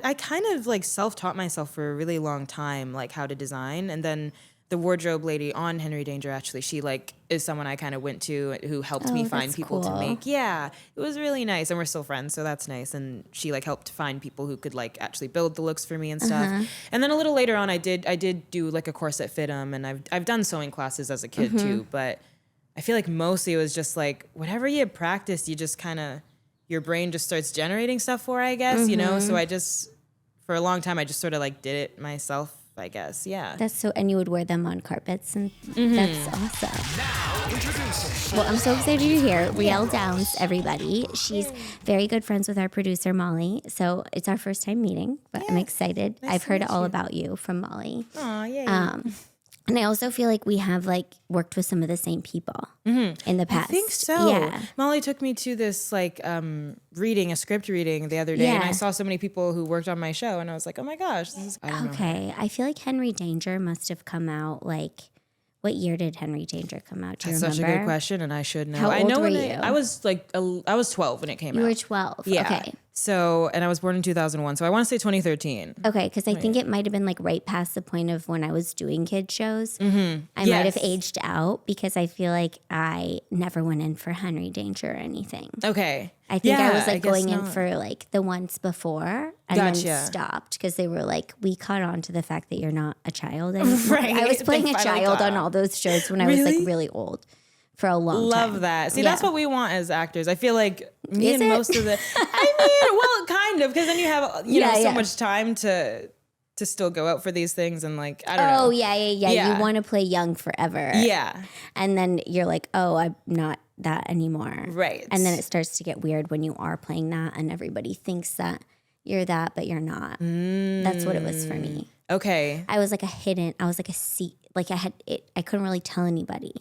I kind of like self-taught myself for a really long time, like how to design. And then the wardrobe lady on Henry Danger, actually, she like is someone I kind of went to who helped me find people to make. Yeah, it was really nice. And we're still friends, so that's nice. And she like helped find people who could like actually build the looks for me and stuff. And then a little later on, I did do like a corset fit 'em, and I've done sewing classes as a kid too. But I feel like mostly it was just like whatever you practice, you just kind of, your brain just starts generating stuff for, I guess, you know? So I just, for a long time, I just sort of like did it myself, I guess. Yeah. That's so, and you would wear them on carpets, and that's awesome. Now, introducing. Well, I'm so excited you're here. Riele Downs, everybody. She's very good friends with our producer, Molly. So it's our first time meeting, but I'm excited. Nice I've heard meet all you. about you from Molly. Aw, yay. And I also feel like we have like worked with some of the same people in the past. I think so. Yeah. Molly took me to this like reading, a script reading the other day, and I saw so many people who worked on my show, and I was like, oh my gosh, this is, I don't know. Okay. I feel like Henry Danger must have come out like, what year did Henry Danger come out? Do you That's remember? such a good question, and I should know. How I old know were when you? I was like, I was 12 when it came out. You were 12. Yeah. Okay. So, and I was born in 2001, so I want to say 2013. Okay, because I think it might have been like right past the point of when I was doing kid shows. I might have Yes. aged out because I feel like I never went in for Henry Danger or anything. Okay. I think I was I like guess going in not. for like the once before and Gotcha. then stopped because they were like, we caught on to the fact that you're not a child anymore. Right. I was playing They a finally child caught on on. all those shows when I was Really? like really old for a long time. Love that. See, Yeah. that's what we want as actors. I feel like me Is and it? most of the, I mean, well, kind of, because then you have, you know, Yeah, so yeah. much time to still go out for these things and like, I don't know. Oh, yeah. Yeah. You want to play young forever. Yeah. And then you're like, oh, I'm not that anymore. Right. And then it starts to get weird when you are playing that and everybody thinks that you're that, but you're not. That's what it was for me. Okay. I was like I was like a seat. Like I couldn't really tell anybody,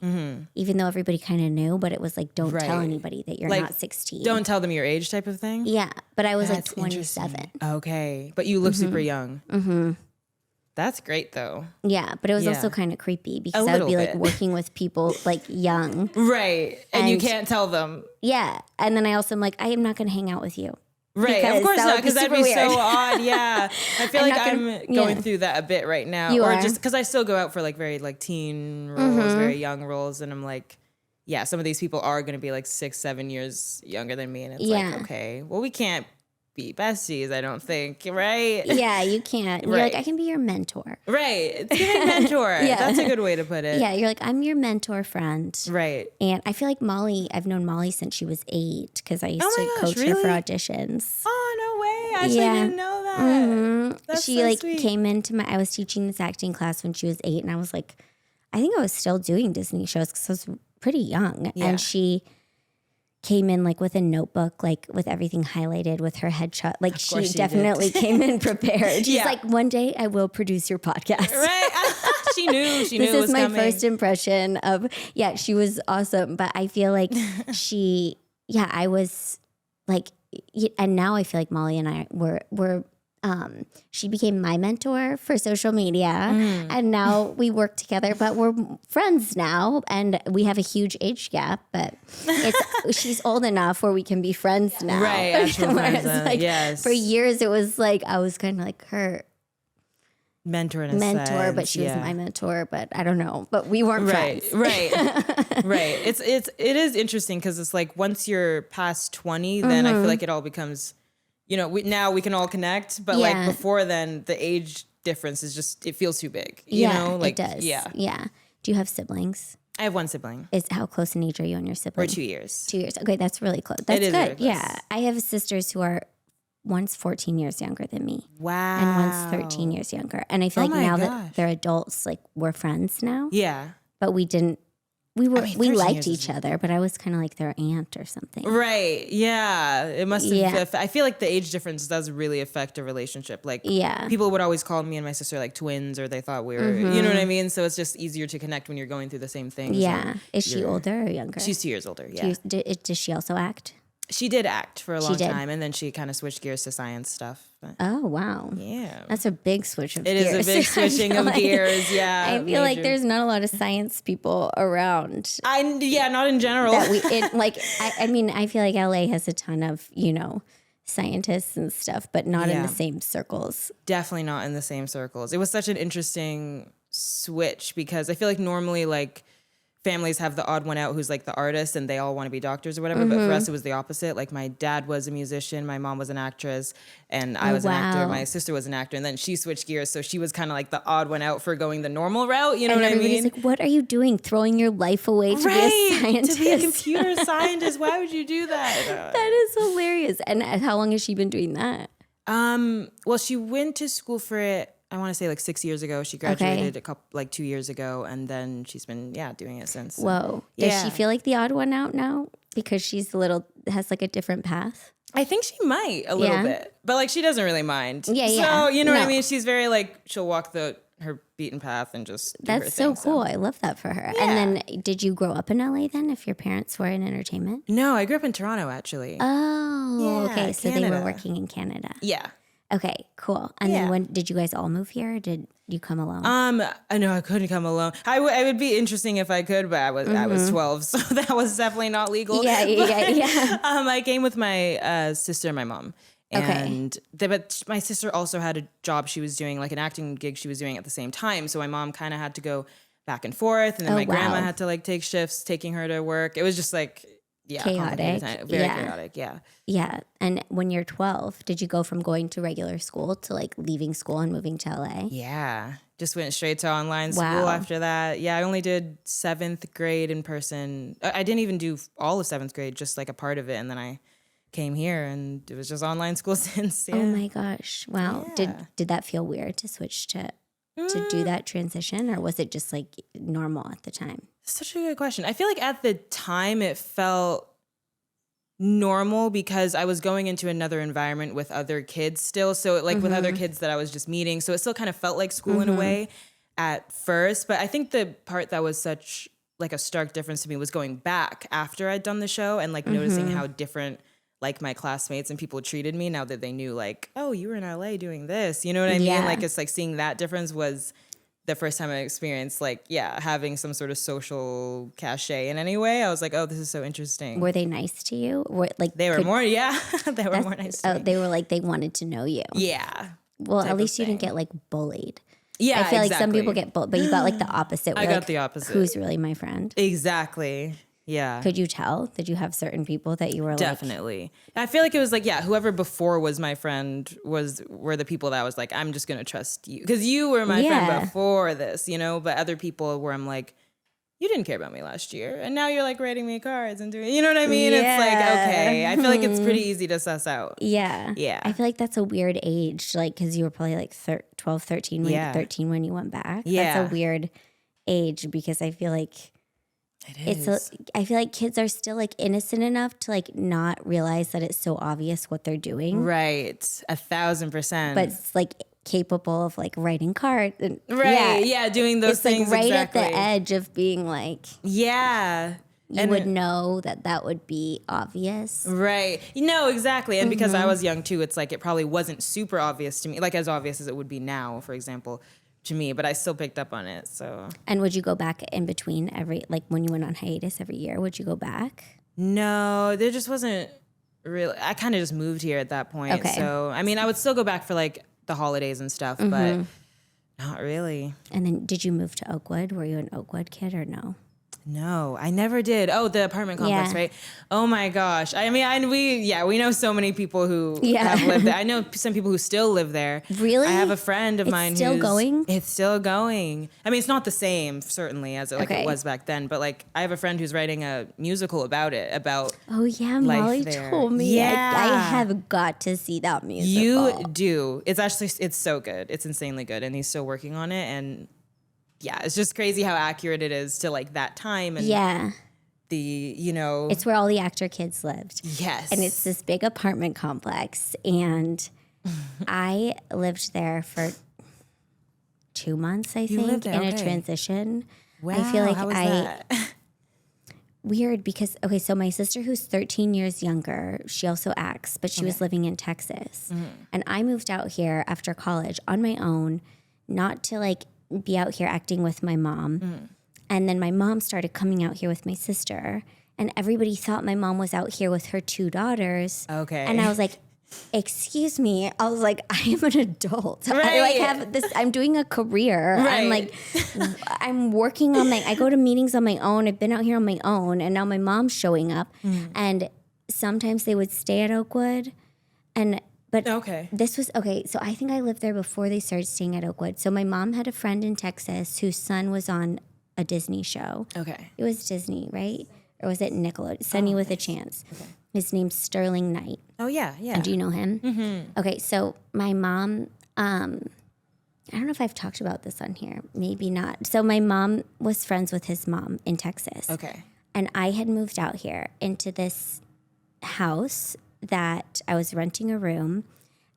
even though everybody kind of knew, but it was like, don't tell Right. anybody that you're Like, not 16. Don't tell them your age type of thing? Yeah. But I was That's like 27. Okay. But you look super young. That's great though. Yeah. But it was Yeah. also kind of creepy because I would little be like bit. working with people like young. Right. And you And- can't tell them. Yeah. And then I also am like, I am not going to hang out with you. Right, Because of course that not, would be because that'd super be so weird. odd. Yeah, I feel I'm like not I'm gonna- going yeah. through that a bit right now, You or are? just because I still go out for like very like teen roles, very young roles, and I'm like, yeah, some of these people are going to be like 6-7 years younger than me, and it's Yeah. like, okay, well, we can't be besties, I don't think, right? Yeah, you can't. You're like, Right. I can be your mentor. Right, it's giving mentor. Yeah. That's a good way to put it. Yeah, you're like, I'm your mentor friend. Right. And I feel like Molly, I've known Molly since she was 8 because I used Oh my to gosh, coach her for really? auditions. Oh no way! I actually Yeah. didn't know that. That's She so like sweet. came into I was teaching this acting class when she was 8 and I was like, I think I was still doing Disney shows because I was pretty young. Yeah. And she came in like with a notebook, like with everything highlighted with her headshot. Like she course she did. definitely came in prepared. She's Yeah. like, one day I will produce your podcast. Right. She knew. She knew This it is was my coming. first impression of, yeah, she was awesome. But I feel like I was like, and now I feel like Molly and I were she became my mentor for social media and now we work together, but we're friends now and we have a huge age gap, but she's old enough where we can be friends now. Right, actual Whereas, friends, like, yes. for years it was like, I was kind of like her Mentor in a mentor, sense, but she was yeah. my mentor, but I don't know, but we weren't Right, friends. right. It is interesting because it's like once you're past 20, then I feel like it all becomes, you know, now we can all connect, but Yeah. like before then, the age difference is just, it feels too big. You Yeah, know, like it does. yeah. Yeah. Do you have siblings? I have one sibling. How close in age are you and your sibling? We're 2 years. 2 years. Okay, that's really close. That's is good. really close. Yeah. I have sisters who are one's 14 years younger than me Wow. and one's 13 years younger. And I feel Oh like my now gosh. that they're adults, like we're friends now, Yeah. but we mean, we 13 liked years each other, but I was kind of like their aunt or something. Right. Yeah. It must have. Yeah. I feel like the age difference does really affect a relationship. Like, Yeah. people would always call me and my sister like twins, or they thought we were, you know what I mean? So it's just easier to connect when you're going through the same things. Yeah. and Is she you're- older or younger? She's 2 years older. Yeah. Does she also act? She did act for a long did. time, and then she kind of switched gears to science stuff. But Oh, wow. yeah. That's a big switch of It gears. is a big I switching feel of like- gears. Yeah. I feel like major. there's not a lot of science people around. Yeah, not in general. That I mean, I feel like LA has a ton of, scientists and stuff, but not in the same circles. Definitely not in the same circles. It was such an interesting switch because I feel like normally like families have the odd one out who's like the artist and they all want to be doctors or whatever. But for us, it was the opposite. Like my dad was a musician, my mom was an actress, and I was an actor. My sister was an actor, and then she switched gears. So she was kind of like the odd one out for going the normal route. You know what I mean? Like, what are you doing? Throwing your life away to be a scientist? To be a computer scientist. Why would you do that? That is hilarious. And how long has she been doing that? Well, she went to school for it. I want to say like 6 years ago. She graduated 2 years ago, and then she's been doing it since. Whoa. Does she feel like the odd one out now because she's has like a different path? I think she might a little bit, but like she doesn't really mind. Yeah. So you know what I mean? She's very like she'll walk her beaten path and just do her That's thing, so cool. I love that for her. Yeah. And then did you grow up in LA then if your parents were in entertainment? No, I grew up in Toronto actually. Oh, okay. So Canada. they were working in Canada. Yeah. Okay, cool. And then when did you guys all move here? Or did you come alone? I know I couldn't come alone. I would be interesting if I could, but I was 12, so that was definitely not legal. Yeah. I came with my sister and my mom. And but my sister also had a job she was doing, like an acting gig she was doing at the same time. So my mom kind of had to go back and forth, and then my grandma had to like take shifts taking her to work. It was just like chaotic. Very chaotic. Yeah. And when you're 12, did you go from going to regular school to like leaving school and moving to LA? Yeah. Just went straight to online school after that. Yeah, I only did 7th grade in person. I didn't even do all of 7th grade, just like a part of it. And then I came here and it was just online school since. Yeah. Oh my gosh. Wow. Yeah. Did that feel weird to switch to do that transition, or was it just like normal at the time? Such a good question. I feel like at the time it felt normal because I was going into another environment with other kids still. So like with other kids that I was just meeting. So it still kind of felt like school in a way at first. But I think the part that was such like a stark difference to me was going back after I'd done the show and like noticing how different like my classmates and people treated me now that they knew like, oh, you were in LA doing this. You know what I mean? Like it's like seeing that difference was the first time I experienced like, having some sort of social cachet in any way. I was like, oh, this is so interesting. Were they nice to you? They were more, they were more nice to me. They were like, they wanted to know you. Yeah. Well, at least you didn't get like bullied. Yeah, I feel like some people get bullied, but you got like the opposite. I got the opposite. Who's really my friend? Exactly. Yeah. Could you tell? Did you have certain people that you were like? Definitely. I feel like it was like, whoever before was my friend were the people that I was like, I'm just going to trust you. Because you were my friend before this, you know? But other people where I'm like, you didn't care about me last year. And now you're like writing me cards and doing, you know what I mean? Yeah. It's like, okay. I feel like it's pretty easy to suss out. Yeah. Yeah. I feel like that's a weird age, like, because you were probably like 12, 13 when you went back. Yeah. That's a weird age because I feel like It is. I feel like kids are still like innocent enough to like not realize that it's so obvious what they're doing. Right. 1,000%. But it's like capable of like writing cards. And, doing those things. It's like right exactly. at the edge of being like, yeah. You would know that would be obvious. Right. No, exactly. And because I was young too, it's like it probably wasn't super obvious to me, like as obvious as it would be now, for example, to me, but I still picked up on it. So. And would you go back in between like when you went on hiatus every year, would you go back? No, there just wasn't really, I kind of just moved here at that point. Okay. So, I mean, I would still go back for like the holidays and stuff, but not really. And then did you move to Oakwood? Were you an Oakwood kid or no? No, I never did. Oh, the apartment complex, right? Oh my gosh. I mean, we know so many people who have lived there. I know some people who still live there. Really? I have a friend of mine It's still going? It's still going. I mean, it's not the same, certainly, as it was back then. But like, I have a friend who's writing a musical about it. Oh yeah, Molly told me. Yeah. I have got to see that musical. You do. It's so good. It's insanely good, and he's still working on it. And yeah, it's just crazy how accurate it is to like that time. And it's where all the actor kids lived. Yes. And it's this big apartment complex. And I lived there for 2 months, I think, in a transition. Wow. I feel like how was that? Weird because, so my sister who's 13 years younger, she also acts, but she was living in Texas. And I moved out here after college on my own, not to like be out here acting with my mom. And then my mom started coming out here with my sister, and everybody thought my mom was out here with her 2 daughters. Okay. And I was like, excuse me. I was like, I am an adult. Right. I like have this, I'm doing a career. Right. I'm like, I'm working on I go to meetings on my own. I've been out here on my own, and now my mom's showing up. And sometimes they would stay at Oakwood. But Okay. this was, okay, so I think I lived there before they started staying at Oakwood. So my mom had a friend in Texas whose son was on a Disney show. Okay. It was Disney, right? Or was it Nickelodeon? Sunny with a Chance. Okay. His name's Sterling Knight. Oh, yeah. And do you know him? Mm-hmm. Okay, so my mom, I don't know if I've talked about this on here. Maybe not. So my mom was friends with his mom in Texas. Okay. And I had moved out here into this house that I was renting a room,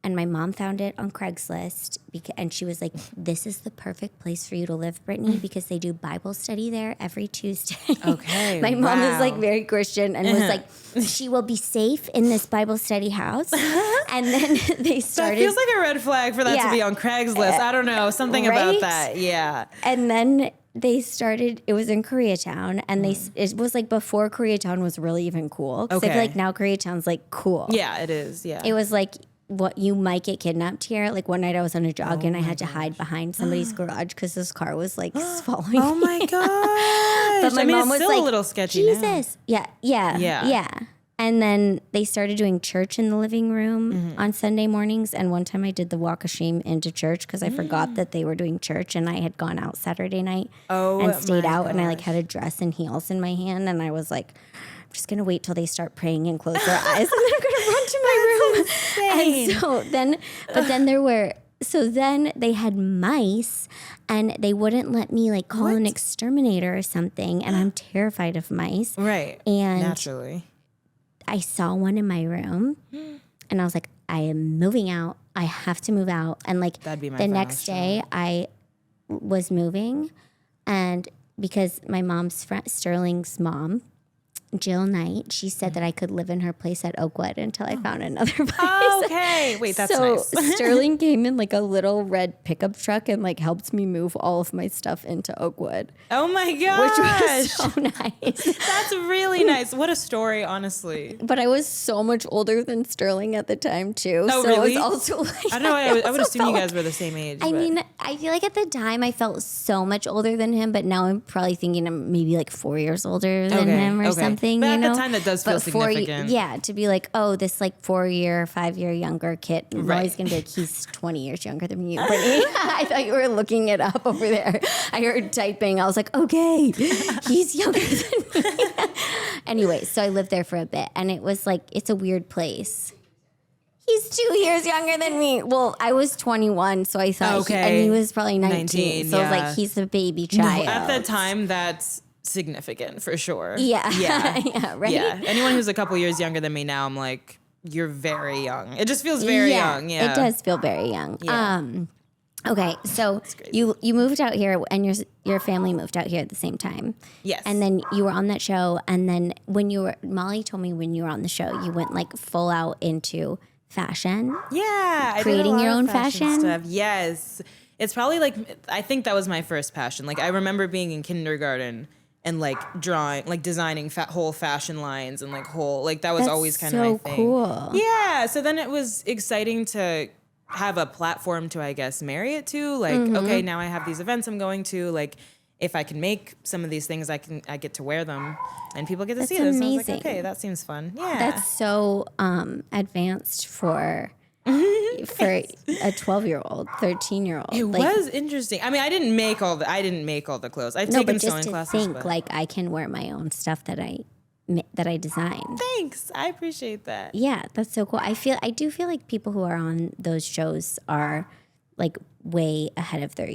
and my mom found it on Craigslist, and she was like, this is the perfect place for you to live, Brittany, because they do Bible study there every Tuesday. Okay. My mom is like very Christian and was like, she will be safe in this Bible study house. And then they started. That feels like a red flag for that to be on Craigslist. I don't know. Something about that. Yeah. And then they started, it was in Koreatown, and it was like before Koreatown was really even cool. Because I feel like now Koreatown's like cool. Yeah, it is. Yeah. It was like, what, you might get kidnapped here. Like one night I was on a jog and I had to hide behind somebody's garage because this car was like following me. Oh my gosh. But my mom was still like, a little sketchy Jesus. now. Yeah. And then they started doing church in the living room on Sunday mornings. And one time I did the walk of shame into church because I forgot that they were doing church, and I had gone out Saturday night and stayed out. And I like had a dress and heels in my hand. And I was like, I'm just going to wait till they start praying and close their eyes, and then I'm going to run to my room. Insane. And so then they had mice, and they wouldn't let me like call an exterminator or something. And I'm terrified of mice. Right. And naturally. I saw one in my room, and I was like, I am moving out. I have to move out. And like That'd be my the next day I was moving, and because my mom's friend, Sterling's mom, Jill Knight, she said that I could live in her place at Oakwood until I found another place. Okay. Wait, that's so nice. Sterling came in like a little red pickup truck and like helped me move all of my stuff into Oakwood. Oh my gosh. Which was so nice. That's really nice. What a story, honestly. But I was so much older than Sterling at the time too. Oh, so really? it was also like, I don't know. I would assume you guys were the same age. I mean, I feel like at the time I felt so much older than him, but now I'm probably thinking I'm maybe like 4 years older than him or something. But you at know? the time, that does feel significant. To be like, oh, this like 5-year younger kid. I'm always gonna be like, he's 20 years younger than you. Brittany. I thought you were looking it up over there. I heard typing. I was like, okay, he's younger than me. Anyway, so I lived there for a bit, and it was like, it's a weird place. He's 2 years younger than me. Well, I was 21, so I thought, and he was probably 19. So I was like, he's a baby child. No, at the time, that's significant for sure. Yeah. Yeah. Right? Yeah. Anyone who's a couple years younger than me now, I'm like, you're very young. It just feels very young. Yeah. It does feel very young. Yeah. Okay, so you moved out here, and your family moved out here at the same time. Yes. And then you were on that show, and then Molly told me when you were on the show, you went like full out into fashion. Yeah. Creating your own fashion stuff. Yes. It's probably like, I think that was my first passion. Like, I remember being in kindergarten and like drawing, like designing whole fashion lines and that was always kind of my thing. Cool. Yeah. So then it was exciting to have a platform to, I guess, marry it to. Like, okay, now I have these events I'm going to. Like, if I can make some of these things, I get to wear them, and people get to see them. So I was like, okay, that seems fun. Yeah. That's so advanced for a 12-year-old, 13-year-old. It was interesting. I mean, I didn't make all the clothes. I've taken sewing classes. Think like I can wear my own stuff that I designed. Thanks. I appreciate that. Yeah, that's so cool. I do feel like people who are on those shows are like way ahead of their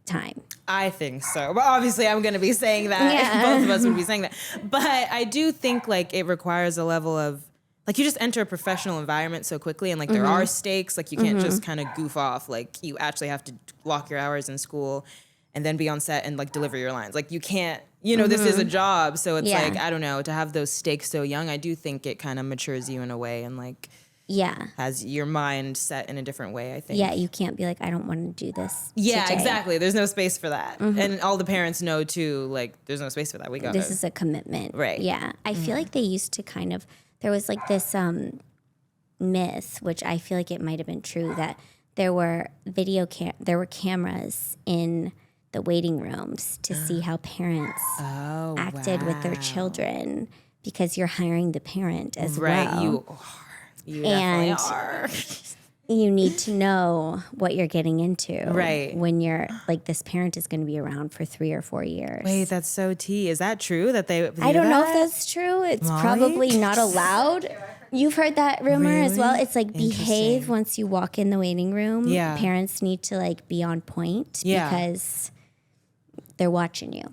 time. I think so. But obviously I'm going to be saying that. Yeah. Both of us would be saying that. But I do think like it requires a level of, like, you just enter a professional environment so quickly, and like there are stakes. Like, you can't just kind of goof off. Like, you actually have to lock your hours in school and then be on set and like deliver your lines. Like, you can't, this is a job. So it's like, I don't know, to have those stakes so young, I do think it kind of matures you in a way, and like has your mind set in a different way, I think. Yeah, you can't be like, I don't want to do this. Yeah, today. exactly. There's no space for that. And all the parents know too, like, there's no space for that. This is a commitment. Right. Yeah. I feel like they used to there was like this myth, which I feel like it might have been true, that there were cameras in the waiting rooms to see how parents acted with their children, because you're hiring the parent as well. You definitely are. You need to know what you're getting into. Right. When you're like, this parent is going to be around for 3 or 4 years. Wait, that's so tea. Is that true that they do I don't know if that? that's true. It's probably not allowed. You've heard that rumor as well. It's like, behave once you walk in the waiting room. Yeah. Parents need to like be on point because they're watching you.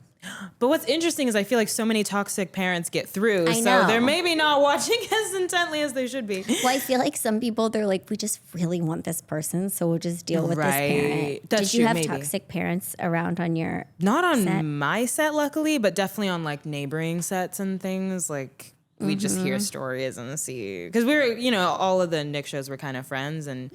But what's interesting is I feel like so many toxic parents get through, I so know. they're maybe not watching as intently as they should be. Well, I feel like some people, they're like, we just really want this person, so we'll just deal with this parent. That's Did you true, have maybe. toxic parents around on your Not on set? my set, luckily, but definitely on like neighboring sets and things. Like we just hear stories and see, because we're, all of the Nick shows were kind of friends, and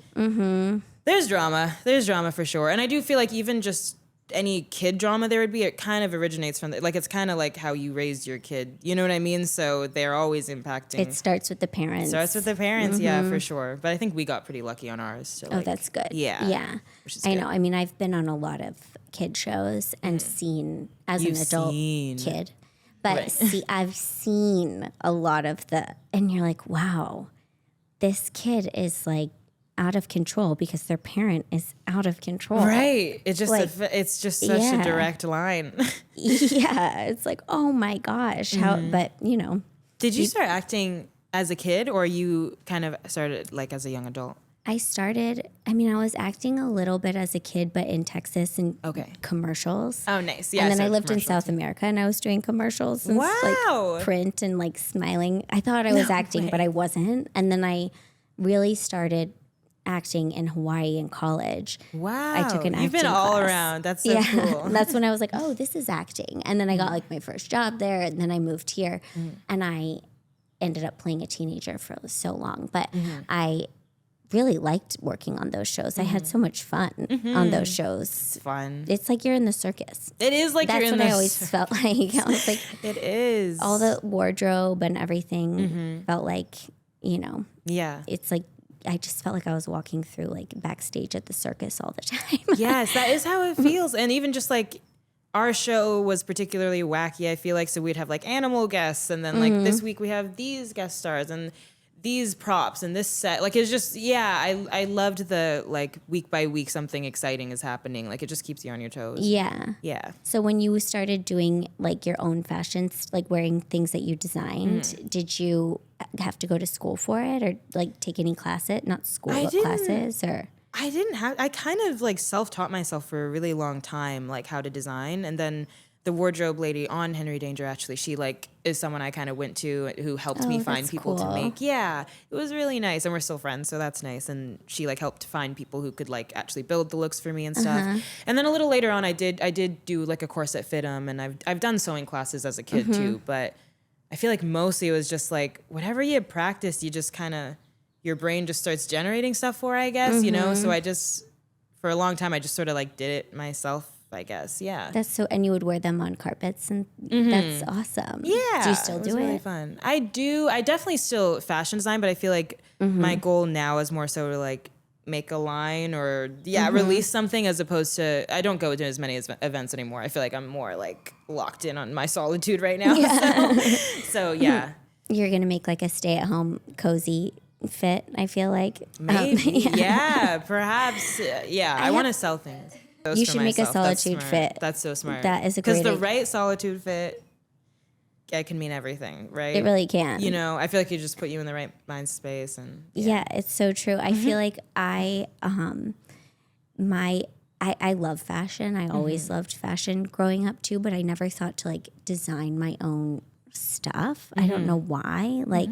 there's drama. There's drama for sure. And I do feel like even just any kid drama there would be, it kind of originates from like, it's kind of like how you raised your kid, you know what I mean? So they're always impacting. It starts with the parents. Yeah, for sure. But I think we got pretty lucky on ours. To, That's good. Yeah. Which is I know. I mean, I've been on a lot of kid shows and seen as an adult kid. But I've seen a lot of and you're like, wow, this kid is like out of control because their parent is out of control. Right. It's just it's just such a direct line. Yeah. It's like, oh my gosh. How? But Did you start acting as a kid, or you kind of started like as a young adult? I was acting a little bit as a kid, but in Texas and commercials. Oh, nice. Yeah. And then I lived in South America and I was doing commercials and like print and like smiling. I thought I was acting, but I wasn't. And then I really started acting in Hawaii in college. Wow. I took an acting You've been all class. around. That's so cool. That's when I was like, oh, this is acting. And then I got like my first job there, and then I moved here and I ended up playing a teenager for so long. But I really liked working on those shows. I had so much fun on those shows. It's fun. It's like you're in the circus. It is like That's you're in what I always felt like. I was like, it is. all the wardrobe and everything felt like, Yeah. it's like, I just felt like I was walking through like backstage at the circus all the time. Yes, that is how it feels. And even just like our show was particularly wacky, I feel like. So we'd have like animal guests, and then like this week we have these guest stars and these props and this set. Like it's just, I loved the like week by week something exciting is happening. Like it just keeps you on your toes. Yeah. Yeah. So when you started doing like your own fashions, like wearing things that you designed, did you have to go to school for it, or like take any classes? Not school, but classes, or? I kind of like self-taught myself for a really long time, like how to design. And then the wardrobe lady on Henry Danger, actually, she like is someone I kind of went to who helped me find people to make. Yeah, it was really nice. And we're still friends, so that's nice. And she like helped find people who could like actually build the looks for me and stuff. And then a little later on, I did do like a corset fit 'em, and I've done sewing classes as a kid too. But I feel like mostly it was just like whatever you practice, you just kind of, your brain just starts generating stuff for, I guess, So I just, for a long time, I just sort of like did it myself, I guess. Yeah. That's so, and you would wear them on carpets, and that's awesome. Yeah. Do you still do it? Really fun. I do. I definitely still fashion design, but I feel like my goal now is more so to like make a line or release something, as opposed to, I don't go to as many events anymore. I feel like I'm more like locked in on my solitude right now. Yeah. So yeah. You're going to make like a stay-at-home cozy fit, I feel like. Maybe. Perhaps. I want to sell things. You should make a solitude fit. That's so smart. That is a great idea. Because the right solitude fit, it can mean everything, right? It really can. I feel like it just put you in the right mind space. And yeah, it's so true. I feel like I love fashion. I always loved fashion growing up too, but I never thought to like design my own stuff. I don't know why. Like,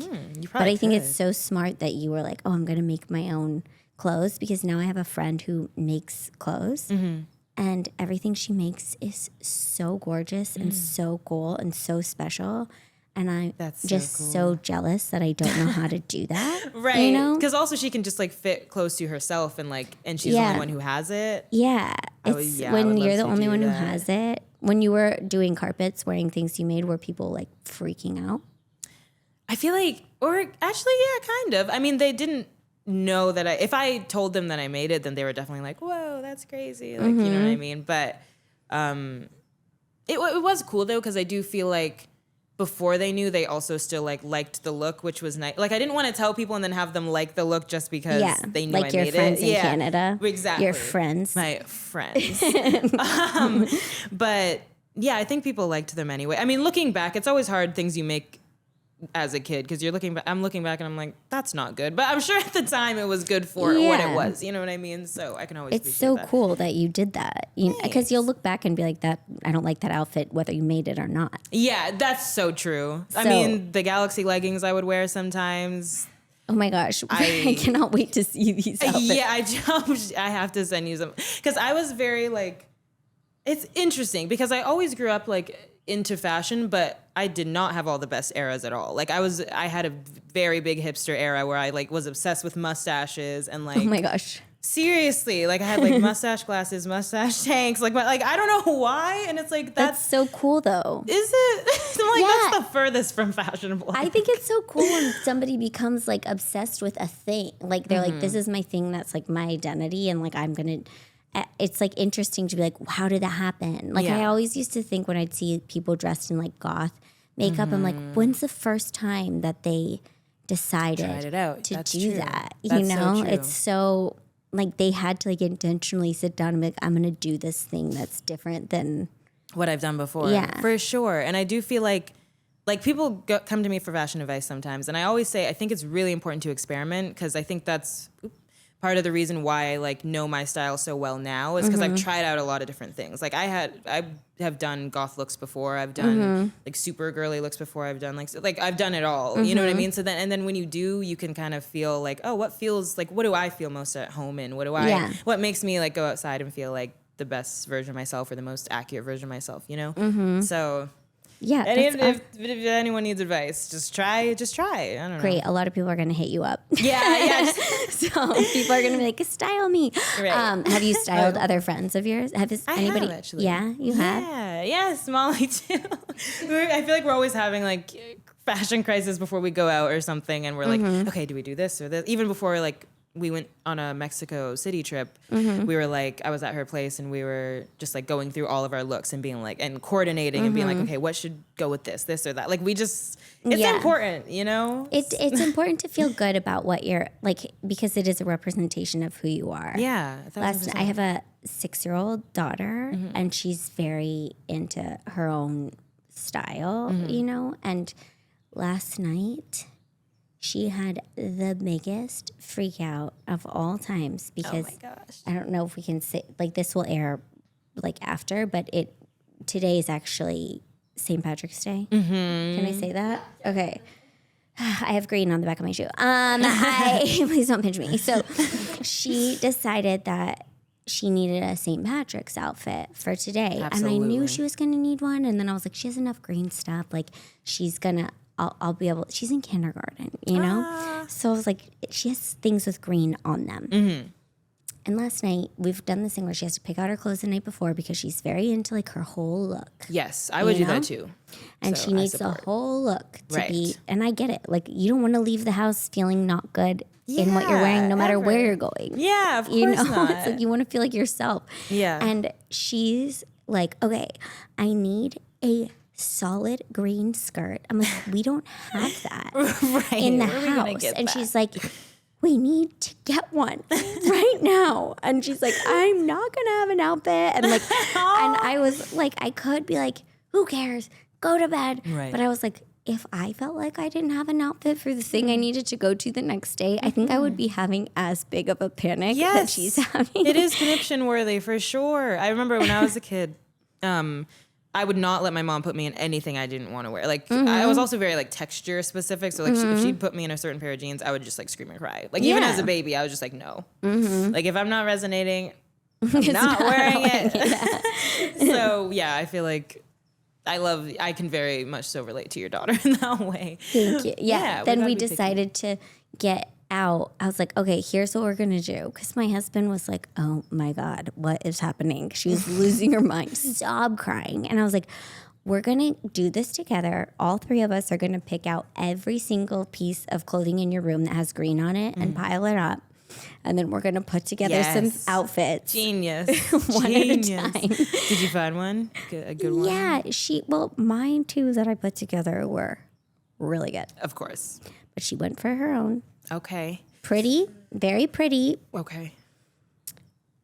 but I think it's so smart that you were like, oh, I'm going to make my own clothes, because now I have a friend who makes clothes and everything she makes is so gorgeous and so cool and so special. And I'm so jealous that I don't know how to do that. Right. Because also she can just like fit close to herself, and like, and she's the only one who has it. Yeah. It's when you're the only one who has it. When you were doing carpets, wearing things you made, were people like freaking out? I feel like Or actually, yeah, kind of. I mean, they didn't know that if I told them that I made it, then they were definitely like, whoa, that's crazy. Like, you know what I mean? But it was cool though, because I do feel like before they knew, they also still like liked the look, which was nice. Like I didn't want to tell people and then have them like the look just because they knew like I your made friends it. in Canada. Exactly. Your friends. My friends. But yeah, I think people liked them anyway. I mean, looking back, it's always hard things you make as a kid, because I'm looking back and I'm like, that's not good. But I'm sure at the time it was good for what it was. You know what I mean? So I can always It's so cool that you did that. Because you'll look back and be like, that I don't like that outfit, whether you made it or not. Yeah, that's so true. I mean, the Galaxy leggings I would wear sometimes. Oh my gosh. I cannot wait to see these outfits. Yeah, I have to send you some. Because I was very like, it's interesting because I always grew up like into fashion, but I did not have all the best eras at all. Like I had a very big hipster era where I like was obsessed with mustaches and like, oh my gosh, seriously, like I had like mustache glasses, mustache tanks, like I don't know why, and it's like that's so cool though. Is it? I'm like, that's the furthest from fashionable. I think it's so cool when somebody becomes like obsessed with a thing. Like they're like, this is my thing. That's like my identity, and like I'm gonna. It's like interesting to be like, how did that happen? Like I always used to think when I'd see people dressed in like goth makeup, I'm like, when's the first time that they decided to do that? You know, so it's so like they had to like intentionally sit down and be like, I'm gonna do this thing that's different than what I've done before. Yeah, for sure. And I do feel like people come to me for fashion advice sometimes, and I always say I think it's really important to experiment, because I think that's part of the reason why I like know my style so well now is because I've tried out a lot of different things. Like I have done goth looks before. I've done like super girly looks before. I've done like I've done it all. You know what I mean? So then when you do, you can kind of feel like, oh, what do I feel most at home in? What makes me like go outside and feel like the best version of myself or the most accurate version of myself, you know? So yeah, if anyone needs advice, just try. I don't know. Great. A lot of people are going to hit you up. Yeah. So people are going to be like, style me. Right. Have you styled other friends of yours? Anybody? Have, actually. Yeah, you have? Yeah. Yes, Molly too. I feel like we're always having like fashion crisis before we go out or something. And we're like, okay, do we do this or this? Even before like we went on a Mexico City trip, we were like, I was at her place and we were just like going through all of our looks and being like, and coordinating and being like, okay, what should go with this or that? Like it's important, you know? It's important to feel good about what you're like, because it is a representation of who you are. Yeah. I have a 6-year-old daughter and she's very into her own style, you know? And last night, she had the biggest freak out of all times because I don't know if we can say, like, this will air like after, but today is actually St. Patrick's Day. Can I say that? Okay. I have green on the back of my shoe. Please don't pinch me. So she decided that she needed a St. Patrick's outfit for today. Absolutely. And I knew she was going to need one. And then I was like, she has enough green stuff. Like she's going to, I'll be able, she's in kindergarten, you know? So I was like, she has things with green on them. And last night, we've done this thing where she has to pick out her clothes the night before because she's very into like her whole look. Yes, I would do that too. And she needs the whole look to be, and I get it. Like you don't want to leave the house feeling not good in what you're wearing, no matter where you're going. Yeah, of course not. It's like you want to feel like yourself. Yeah. And she's like, okay, I need a solid green skirt. I'm like, we don't have that in the house. And she's like, we need to get one right now. And she's like, I'm not gonna have an outfit. And like, and I was like, I could be like, who cares? Go to bed. Right. But I was like, if I felt like I didn't have an outfit for the thing I needed to go to the next day, I think I would be having as big of a panic that she's having. It is connection worthy for sure. I remember when I was a kid, I would not let my mom put me in anything I didn't want to wear. Like I was also very like texture specific. So like if she'd put me in a certain pair of jeans, I would just like scream and cry. Like even as a baby, I was just like, no. Like if I'm not resonating, I'm not wearing it. So yeah, I feel like I can very much so relate to your daughter in that way. Thank you. Yeah. Then we decided to get out. I was like, okay, here's what we're going to do. Because my husband was like, oh my God, what is happening? She was losing her mind, sob crying. And I was like, we're going to do this together. All three of us are going to pick out every single piece of clothing in your room that has green on it and pile it up. And then we're going to put together some outfits. Genius. One Genius. at a time. Did you find one? A good one? Yeah. Mine too that I put together were really good. Of course. But she went for her own. Okay. Pretty, very pretty. Okay.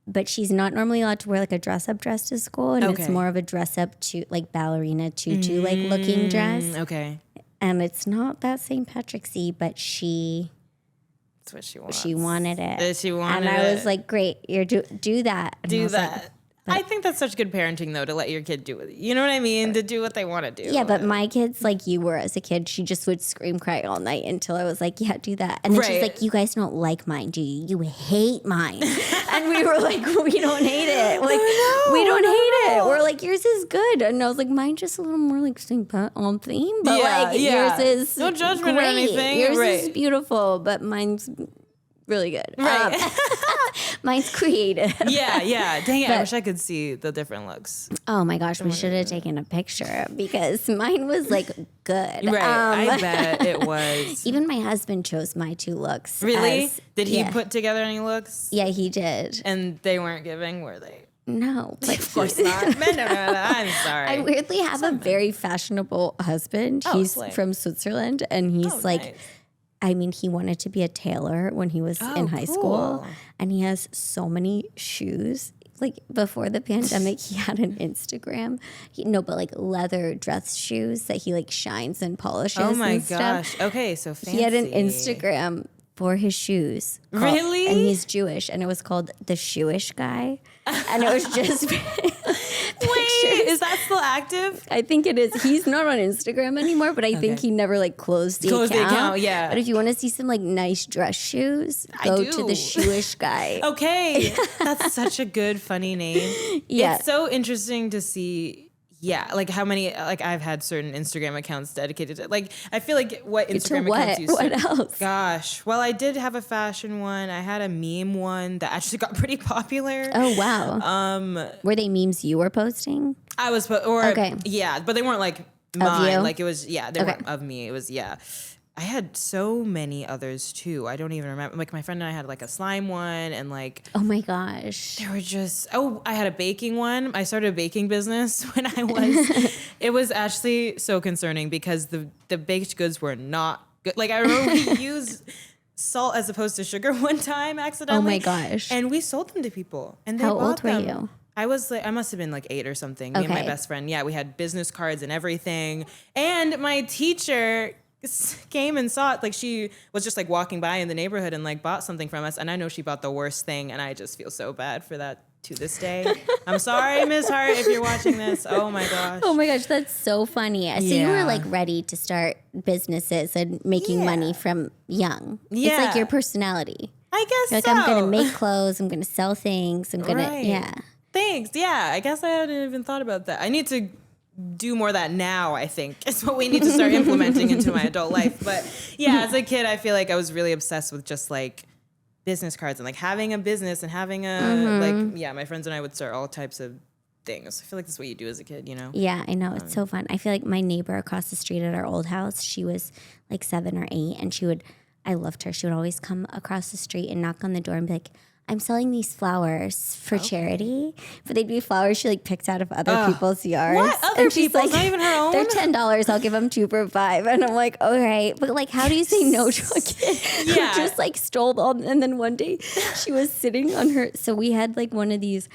But she's not normally allowed to wear like a dress-up dress to school. And it's more of a dress-up to like ballerina tutu like looking dress. Okay. And it's not that St. Patrick's-y, but that's what she wants. She wanted it. She wanted it. And I was like, great, you're do that. And do that. I think that's such good parenting, though, to let your kid do it. You know what I mean? To do what they want to do. Yeah, but my kids, like you were as a kid, she just would scream, cry all night until I was like, yeah, do that. And then she's like, you guys don't like mine, do you? You hate mine. And we were like, we don't hate it. Like, we don't hate it. We're like, yours is good. And I was like, mine's just a little more like St. Pat on theme. But yours is no judgment great. or anything. Yours is beautiful, but mine's really good. Right. Mine's creative. Yeah. Dang it, I wish I could see the different looks. Oh my gosh, we should have taken a picture because mine was like good. Right, I bet it was. Even my husband chose my two looks. Really? Did he put together any looks? Yeah, he did. And they weren't giving, were they? No. But of course not. No, I'm sorry. I weirdly have a very fashionable husband. He's from Switzerland and he's nice. I mean, he wanted to be a tailor when he was in high school, and he has so many shoes. Like before the pandemic, he had an Instagram. But like leather dress shoes that he like shines and polishes. Oh my gosh! Okay, so fancy. He had an Instagram for his shoes. Really? And he's Jewish, and it was called The Shoeish Guy, and it was just. Wait, is that still active? I think it is. He's not on Instagram anymore, but I think he never like closed the account. Yeah. But if you want to see some like nice dress shoes, go to The Shoeish Guy. Okay. That's such a good, funny name. Yeah. It's so interesting to see. Yeah, like how many, like I've had certain Instagram accounts dedicated to, like, I feel like what Instagram accounts use. What else? Gosh. Well, I did have a fashion one. I had a meme one that actually got pretty popular. Oh, wow. Were they memes you were posting? I was, yeah, but they weren't like mine. Like it was, they weren't of me. It was, I had so many others too. I don't even remember. Like my friend and I had like a slime one and like. Oh my gosh. There were just, I had a baking one. I started a baking business when I was, it was actually so concerning because the baked goods were not good. Like I remember we used salt as opposed to sugar one time accidentally. Oh my gosh. And we sold them to people and they How bought old them. were you? I was like, I must have been like 8 or something. Me and my best friend. Yeah, we had business cards and everything. And my teacher came and saw it. Like she was just like walking by in the neighborhood and like bought something from us. And I know she bought the worst thing. And I just feel so bad for that to this day. I'm sorry, Miss Hart, if you're watching this. Oh my gosh. Oh my gosh, that's so funny. So you were like ready to start businesses and making money from young. Yeah. It's like your personality. I guess you're like, I'm going to make clothes. I'm going to sell things. I'm going to, Thanks. Yeah. I guess I hadn't even thought about that. I need to do more of that now, I think. It's what we need to start implementing into my adult life. But yeah, as a kid, I feel like I was really obsessed with just like business cards and like having a business and having a, my friends and I would start all types of things. I feel like that's what you do as a kid, you know? Yeah, I know. It's so fun. I feel like my neighbor across the street at our old house, she was like 7 or 8 and I loved her. She would always come across the street and knock on the door and be like, I'm selling these flowers for charity, but they'd be flowers she like picked out of other people's yards. What? Other people's? Like, not even her own? They're $10. I'll give them 2 for $5. And I'm like, all right. But like, how do you say no to a kid who just like stole all? And then one day she was sitting on her. So we had like one of these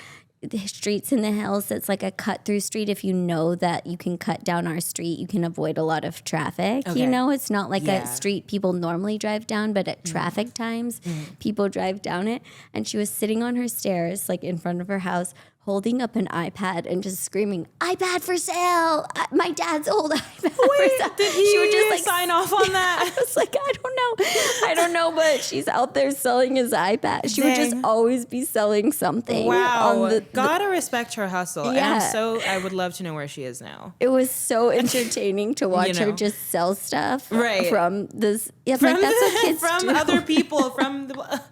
streets in the hills that's like a cut through street. If you know that you can cut down our street, you can avoid a lot of traffic. You know, it's not like a street people normally drive down, but at traffic times, people drive down it. And she was sitting on her stairs, like in front of her house, holding up an iPad and just screaming, iPad for sale! My dad's old iPad for sale. Did she would just like sign off on that? I was like, I don't know, but she's out there selling his iPad. She would just always be selling something. Wow. Gotta respect her hustle. Yeah. And I would love to know where she is now. It was so entertaining to watch her just sell stuff from this. Yeah, from like, that's what kids from do. other people, from the...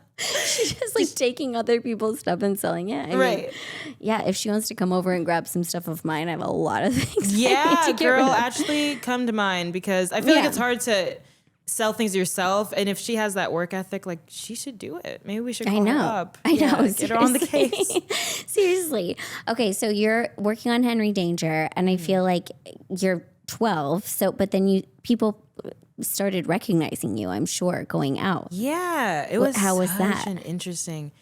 She's just like taking other people's stuff and selling it. I mean, yeah, if she wants to come over and grab some stuff of mine, I have a lot of things. Yeah, girl, actually come to mine, because I feel like it's hard to sell things yourself. And if she has that work ethic, like, she should do it. Maybe we should call her up. I know. Get her on the case. Seriously. Okay, so you're working on Henry Danger, and I feel like you're 12. So, but then people started recognizing you, I'm sure, going out. Yeah, it was. How was that? Interesting.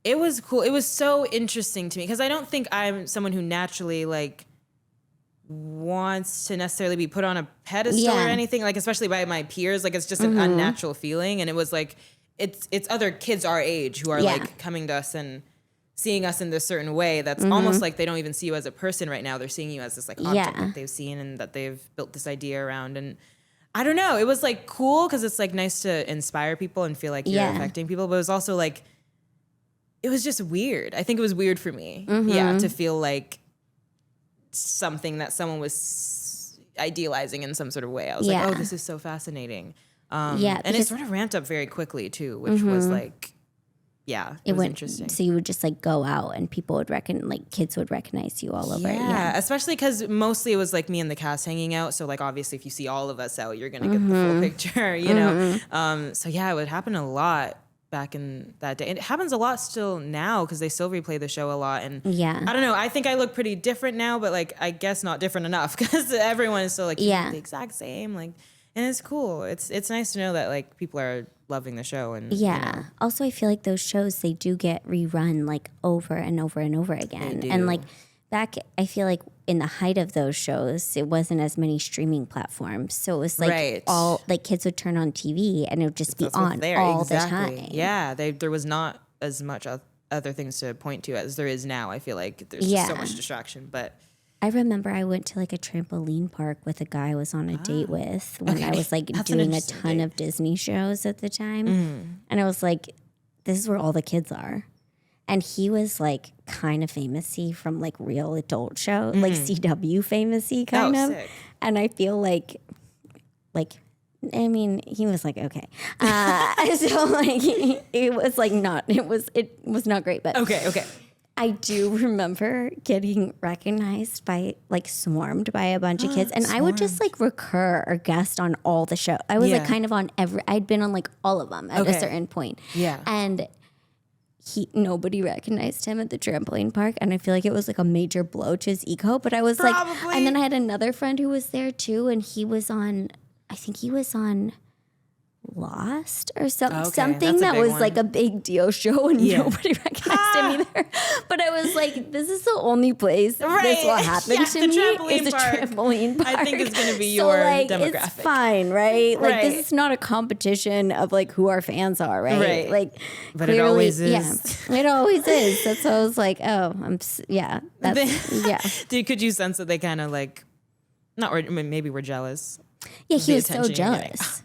It was cool. It was so interesting to me, because I don't think I'm someone who naturally like wants to necessarily be put on a pedestal or anything, like, especially by my peers. Like, it's just an unnatural feeling. And it was like, it's other kids our age who are like coming to us and seeing us in this certain way that's almost like they don't even see you as a person right now. They're seeing you as this like object that they've seen and that they've built this idea around. And I don't know, it was like cool, because it's like nice to inspire people and feel like you're affecting people, but it was also like, it was just weird. I think it was weird for me, to feel like something that someone was idealizing in some sort of way. I was like, oh, this is so fascinating. And it sort of ramped up very quickly too, which was like, it was interesting. So you would just like go out and people would kids would recognize you all over. Yeah, especially because mostly it was like me and the cast hanging out. So like, obviously if you see all of us out, you're going to get the full picture, you know? So yeah, it would happen a lot back in that day. And it happens a lot still now, because they still replay the show a lot. And I don't know, I think I look pretty different now, but like, I guess not different enough, because everyone is still like the exact same. Like, and it's cool. It's nice to know that like people are loving the show. And you know. Also, I feel like those shows, they do get rerun like over and over and over again. And like back, I feel like in the height of those shows, it wasn't as many streaming platforms. So it was like all like kids would turn on TV and it would just be on all the time. Yeah, there was not as much other things to point to as there is now. I feel like there's just so much distraction. But I remember I went to like a trampoline park with a guy I was on a date with when I was like doing a ton of Disney shows at the time. And I was like, this is where all the kids are. And he was like kind of famous-y from like real adult show, like CW famous-y kind of. Sick. And I feel like, I mean, he was like, okay. So like, it was not great, but. Okay. I do remember getting recognized by, like, swarmed by a bunch of kids. And I would just, like, recur or guest on all the show. I was, like, kind of on I'd been on, like, all of them at a certain point. Yeah. And nobody recognized him at the trampoline park. And I feel like it was, like, a major blow to his ego. But I was, like, and then I had another friend who was there, too. And he was on, I think he was on Lost or something that was like a big deal show, and nobody recognized him either. But I was like, this is the only place this will happen to me is the trampoline park. I think it's going to be your demographic. It's fine, right? Like this is not a competition of like who our fans are, right? Like, but clearly, it always is. Yeah, it always is. That's why I was like, oh, Could you sense that they kind of like, maybe were jealous? Yeah, he was so jealous.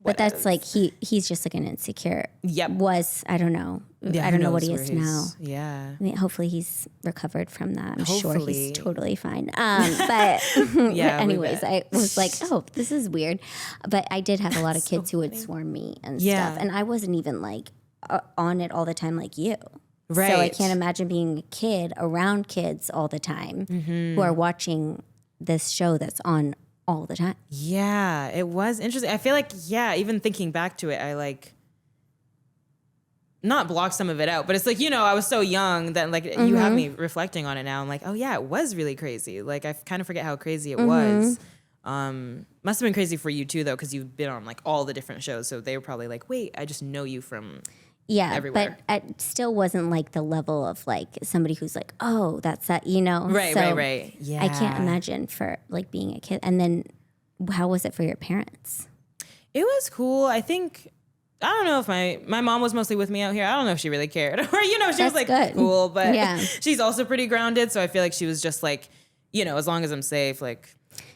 But that's like he's just like an insecure. I don't know. Yeah, I don't know what he is now. Yeah. I mean, hopefully he's recovered from that. I'm sure he's totally fine. But anyways, I was like, oh, this is weird. But I did have a lot of kids who would swarm me and stuff. And I wasn't even like on it all the time like you. Right. So I can't imagine being a kid around kids all the time who are watching this show that's on all the time. Yeah, it was interesting. I feel like, even thinking back to it, I like not blocked some of it out, but it's like, I was so young that like you have me reflecting on it now. I'm like, oh yeah, it was really crazy. Like I kind of forget how crazy it was. Must have been crazy for you too though, because you've been on like all the different shows. So they were probably like, wait, I just know you from everywhere. But it still wasn't like the level of like somebody who's like, oh, that's that, Right. Yeah. I can't imagine for like being a kid. And then how was it for your parents? It was cool. I think, I don't know if my mom was mostly with me out here. I don't know if she really cared. Or, she was like, good. Cool. But she's also pretty grounded. So I feel like she was just like, as long as I'm safe, like.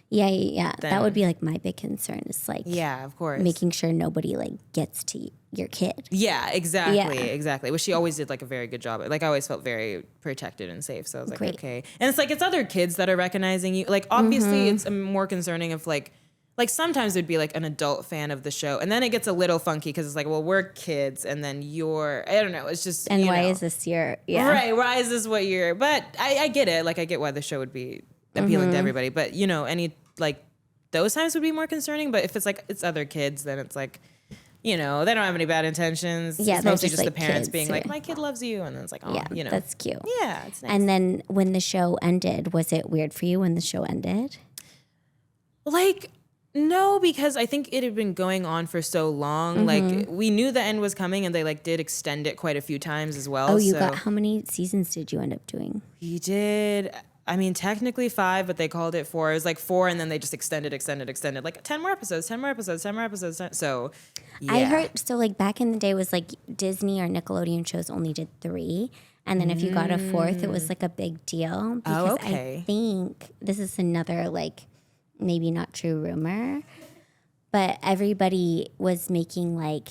Yeah. That would be like my big concern is like, of course, making sure nobody like gets to your kid. Yeah, exactly. Well, she always did like a very good job. Like I always felt very protected and safe. So I was like, okay. And it's like, it's other kids that are recognizing you. Like obviously it's more concerning if like like sometimes there'd be like an adult fan of the show, and then it gets a little funky because it's like, well, we're kids, and then I don't know, it's just, and why is this your, right? Why is this what you're? But I get it. Like I get why the show would be appealing to everybody, but any like those times would be more concerning. But if it's like it's other kids, then it's like, they don't have any bad intentions. Yeah, it's mostly just like the parents kids being like, my kid loves you, and then it's like, oh, that's cute. Yeah, it's nice. And then when the show ended, was it weird for you when the show ended? Like, no, because I think it had been going on for so long. Like, we knew the end was coming, and they like did extend it quite a few times as well. Oh, you got, how many seasons did you end up doing? We did, I mean, technically 5, but they called it 4. It was like 4, and then they just extended, like 10 more episodes. So, yeah. I heard, so like back in the day was like Disney or Nickelodeon shows only did 3. And then if you got a 4th, it was like a big deal. Because okay. I think this is another like maybe not true rumor, but everybody was making like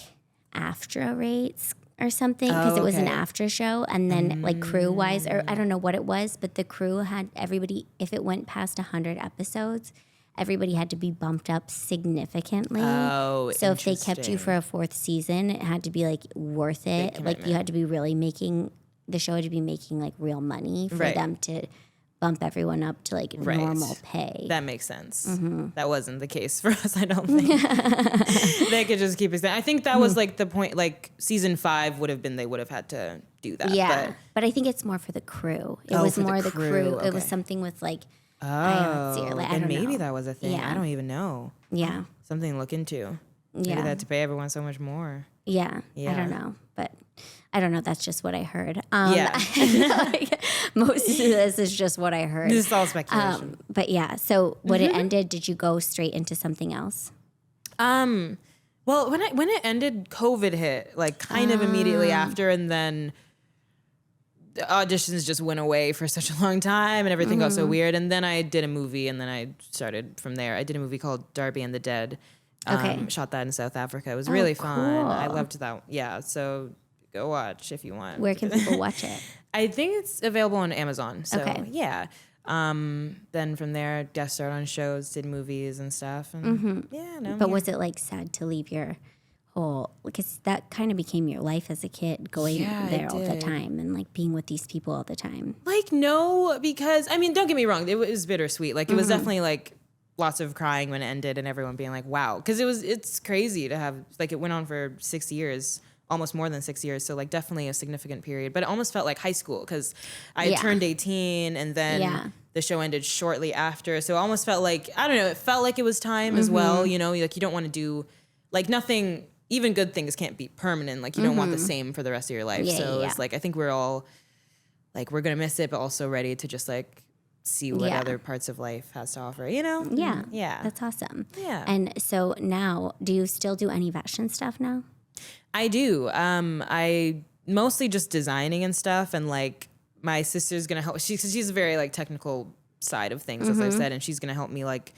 after rates or something because it was an after show. And then like crew wise, or I don't know what it was, but the crew had everybody, if it went past 100 episodes, everybody had to be bumped up significantly. Oh, so if they kept you for a 4th season, it had to be like worth it. Like you had to be really the show had to be making like real money for them to bump everyone up to like normal pay. That makes sense. That wasn't the case for us, I don't think. They could just keep extending. I think that was like the point, like season 5 they would have had to do that. Yeah, but I think it's more for the crew. It was more the crew. Okay. It was something with like, I don't know. Maybe that was a thing. Yeah. I don't even know. Yeah. Something to look into. Maybe they had to pay everyone so much more. Yeah. I don't know. But I don't know. That's just what I heard. Yeah. Most of this is just what I heard. This is all speculation. But yeah. So when it ended, did you go straight into something else? Well, when it ended, COVID hit like kind of immediately after, and then the auditions just went away for such a long time, and everything got so weird. And then I did a movie, and then I started from there. I did a movie called Darby and the Dead. Shot that in South Africa. It was really fun. Cool. I loved that. Yeah, so go watch if you want. Where can people watch it? I think it's available on Amazon. So yeah. Then from there, guest starred on shows, did movies and stuff. And But was it like sad to leave your whole, because that kind of became your life as a kid, going there all the time and like being with these people all the time? Like, no, because I mean, don't get me wrong, it was bittersweet. Like it was definitely like lots of crying when it ended and everyone being like, wow. Because it's crazy to have, like it went on for 6 years, almost more than 6 years. So like definitely a significant period, but it almost felt like high school because I turned 18 and then the show ended shortly after. So it almost felt like, I don't know, it felt like it was time as well. Like you don't want to do like nothing, even good things can't be permanent. Like you don't want the same for the rest of your life. It's like, I think we're all like, we're going to miss it, but also ready to just like see what other parts of life has to offer, Yeah. That's awesome. Yeah. And so now, do you still do any fashion stuff now? I do. I mostly just designing and stuff, and like my sister's gonna help. She's a very like technical side of things, as I said, and she's gonna help me like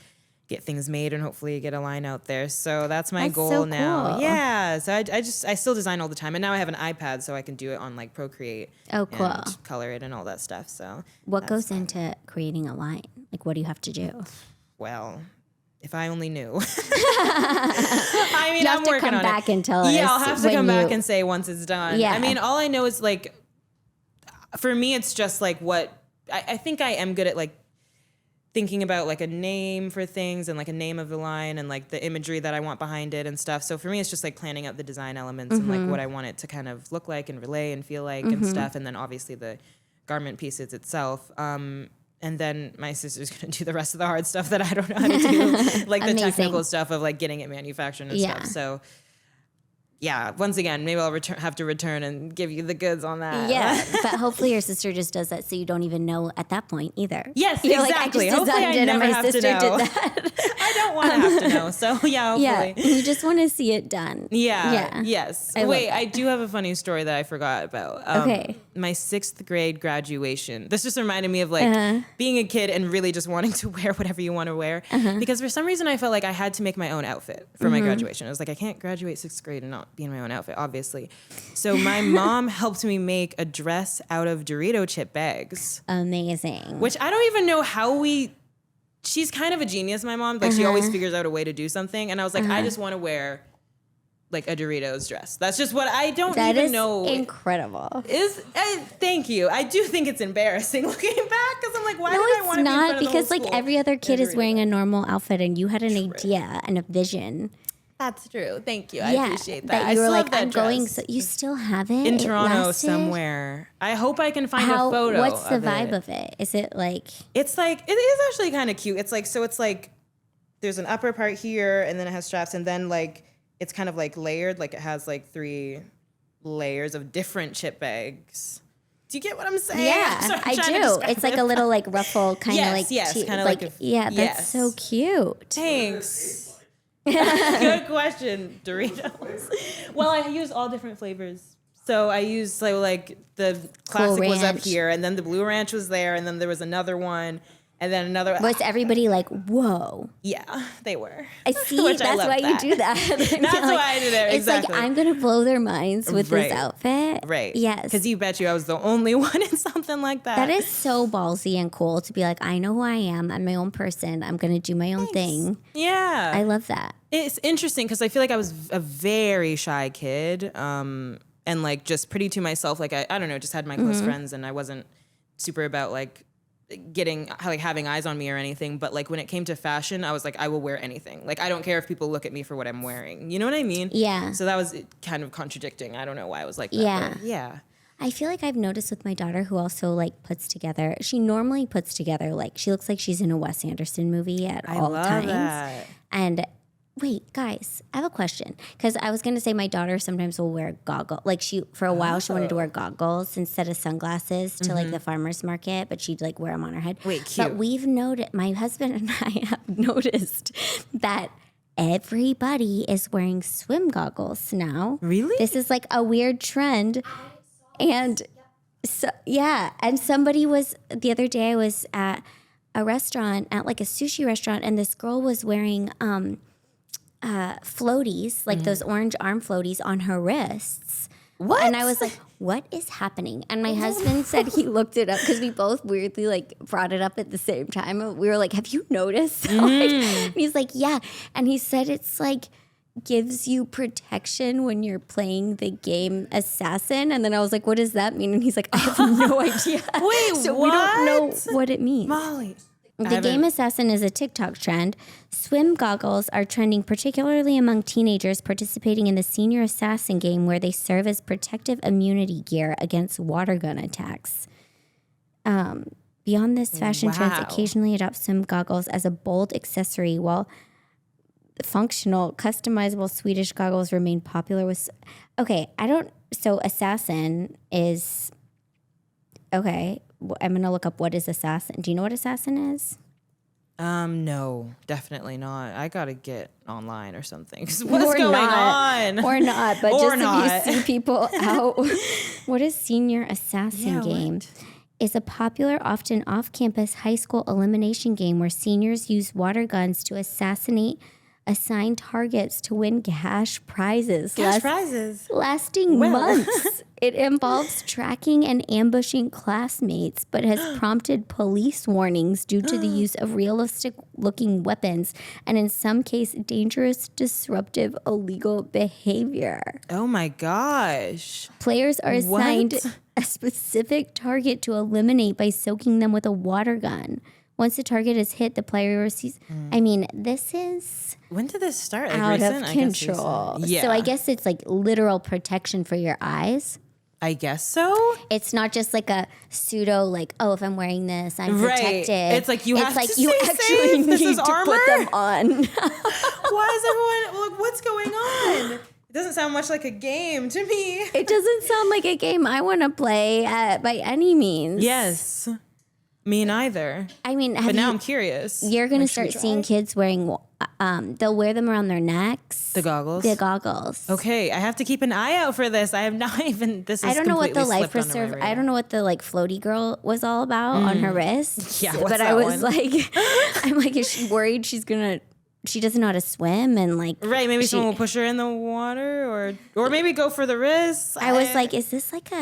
get things made and hopefully get a line out there. So that's my goal so now. cool. Yeah. So I still design all the time, and now I have an iPad, so I can do it on like Procreate. Oh, cool. And color it and all that stuff. So what goes into creating a line? Like, what do you have to do? Well, if I only knew. I mean, I'm working on it. You have to come back and tell us. Yeah, I'll have to come back and say once it's done. Yeah. I mean, all I know is like, for me, it's just like what, I think I am good at like thinking about like a name for things and like a name of the line and like the imagery that I want behind it and stuff. So for me, it's just like planning out the design elements and like what I want it to kind of look like and relay and feel like and stuff. And then obviously the garment pieces itself. And then my sister's going to do the rest of the hard stuff that I don't know how to do, like the technical stuff of like getting it manufactured and stuff. So yeah, once again, maybe I'll have to return and give you the goods on that. Yeah, but hopefully your sister just does that so you don't even know at that point either. Yes, You're exactly. Like, I just hopefully I never have to know. Did that. I don't want to have to know. So yeah, hopefully. Yeah, you just want to see it done. Yeah. Yes. Wait, I do have a funny story that I forgot about. Okay. My 6th grade graduation. This just reminded me of like being a kid and really just wanting to wear whatever you want to wear. Because for some reason I felt like I had to make my own outfit for my graduation. I was like, I can't graduate 6th grade and not be in my own outfit, obviously. So my mom helped me make a dress out of Dorito chip bags. Amazing. Which I don't even know how we she's kind of a genius, my mom. Like she always figures out a way to do something. And I was like, I just want to wear like a Doritos dress. That's just what I don't even know. Incredible. Thank you. I do think it's embarrassing looking back because I'm like, why did I want to be in front of the because whole like school? every other kid is wearing a normal outfit and you had an idea and a vision. That's true. Thank you. I appreciate that. That you were I like, still have I'm that going. dress. So you still have it In Toronto somewhere. I hope I can find a photo. What's the vibe of it? Is it like? It's like it is actually kind of cute. It's like there's an upper part here, and then it has straps, and then like it's kind of like layered. Like it has like 3 layers of different chip bags. Do you get what I'm saying? Yeah, I do. It's like a little like ruffle kind of like. Yes, kind of like that's so cute. Thanks. Good question, Doritos. Well, I use all different flavors. So I used like the classic was up here, and then the Blue Ranch was there, and then there was another one, and then another. Was everybody like, whoa? Yeah, they were. I see. That's why you do that. That's why I did it. It's like, I'm going to blow their minds with this outfit. Right. Yes. Because you bet you I was the only one in something like that. That is so ballsy and cool to be like, I know who I am. I'm my own person. I'm going to do my own thing. Yeah. I love that. It's interesting because I feel like I was a very shy kid and like just pretty to myself. Like, I don't know, just had my close friends and I wasn't super about like having eyes on me or anything. But like when it came to fashion, I was like, I will wear anything. Like, I don't care if people look at me for what I'm wearing. You know what I mean? Yeah. So that was kind of contradicting. I don't know why I was like that. Yeah. But yeah. I feel like I've noticed with my daughter who also like puts together, she normally puts together like, she looks like she's in a Wes Anderson movie at all times. That. And wait, guys, I have a question. Because I was going to say my daughter sometimes will wear goggles. Like for a while, she wanted to wear goggles instead of sunglasses to like the farmer's market, but she'd like wear them on her head. Wait, cute. But we've noticed, my husband and I have noticed that everybody is wearing swim goggles now. Really? This is like a weird trend. And so, yeah. And somebody was, the other day I was at a restaurant, at like a sushi restaurant, and this girl was wearing floaties, like those orange arm floaties on her wrists. What? And I was like, what is happening? And my husband said he looked it up because we both weirdly like brought it up at the same time. We were like, have you noticed? Like, and he's like, yeah. And he said it's like gives you protection when you're playing the game Assassin. And then I was like, what does that mean? And he's like, I have no idea. Wait, so what? we don't know what it means. Molly. The game Assassin is a TikTok trend. Swim goggles are trending particularly among teenagers participating in the Senior Assassin game where they serve as protective immunity gear against water gun attacks. Beyond this, fashion trends occasionally adopt swim goggles as a bold accessory, while functional, customizable Swedish goggles remain popular with... Okay, so Assassin is... Okay, I'm going to look up what is Assassin. Do you know what Assassin is? No, definitely not. I gotta get online or something. What's going on? Or not, but or just not. if you see people out. What is Senior Assassin game? What? Is a popular, often off-campus high school elimination game where seniors use water guns to assassinate assigned targets to win cash prizes. Prizes. Lasting months. It involves tracking and ambushing classmates, but has prompted police warnings due to the use of realistic-looking weapons and, in some cases, dangerous, disruptive, illegal behavior. Oh my gosh. Players are assigned a specific target to eliminate by soaking them with a water gun. Once the target is hit, the player receives... I mean, this is... When did this start? Like out recent? of control. Yeah. So I guess it's like literal protection for your eyes. I guess so. It's not just like a pseudo, like, oh, if I'm wearing this, I'm protected. It's like you have to you stay actually safe. This need is to armor? put them on. Why is everyone like, what's going on? It doesn't sound much like a game to me. It doesn't sound like a game I want to play by any means. Yes. Me neither. I mean, but now I'm curious. You're going to start seeing kids wearing, they'll wear them around their necks. The goggles? The goggles. Okay, I have to keep an eye out for this. I have not even, this is I don't know what the life preserver, I don't know what the like floaty girl was all about on her wrist. Yeah, but I was like, I'm like, is she worried she doesn't know how to swim and like. Right, maybe someone will push her in the water or maybe go for the wrist. I was like, is this like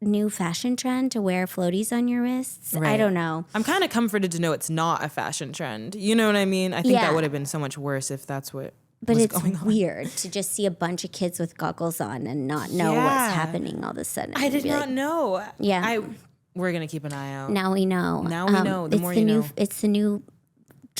new fashion trend to wear floaties on your wrists. Right. I don't know. I'm kind of comforted to know it's not a fashion trend. You know what I mean? I think that would have been so much worse if that's what But was it's going on. weird to just see a bunch of kids with goggles on and not know what's happening all of a sudden. I did not know. Yeah. We're going to keep an eye out. Now we know. Now we know. The more you know. It's the new,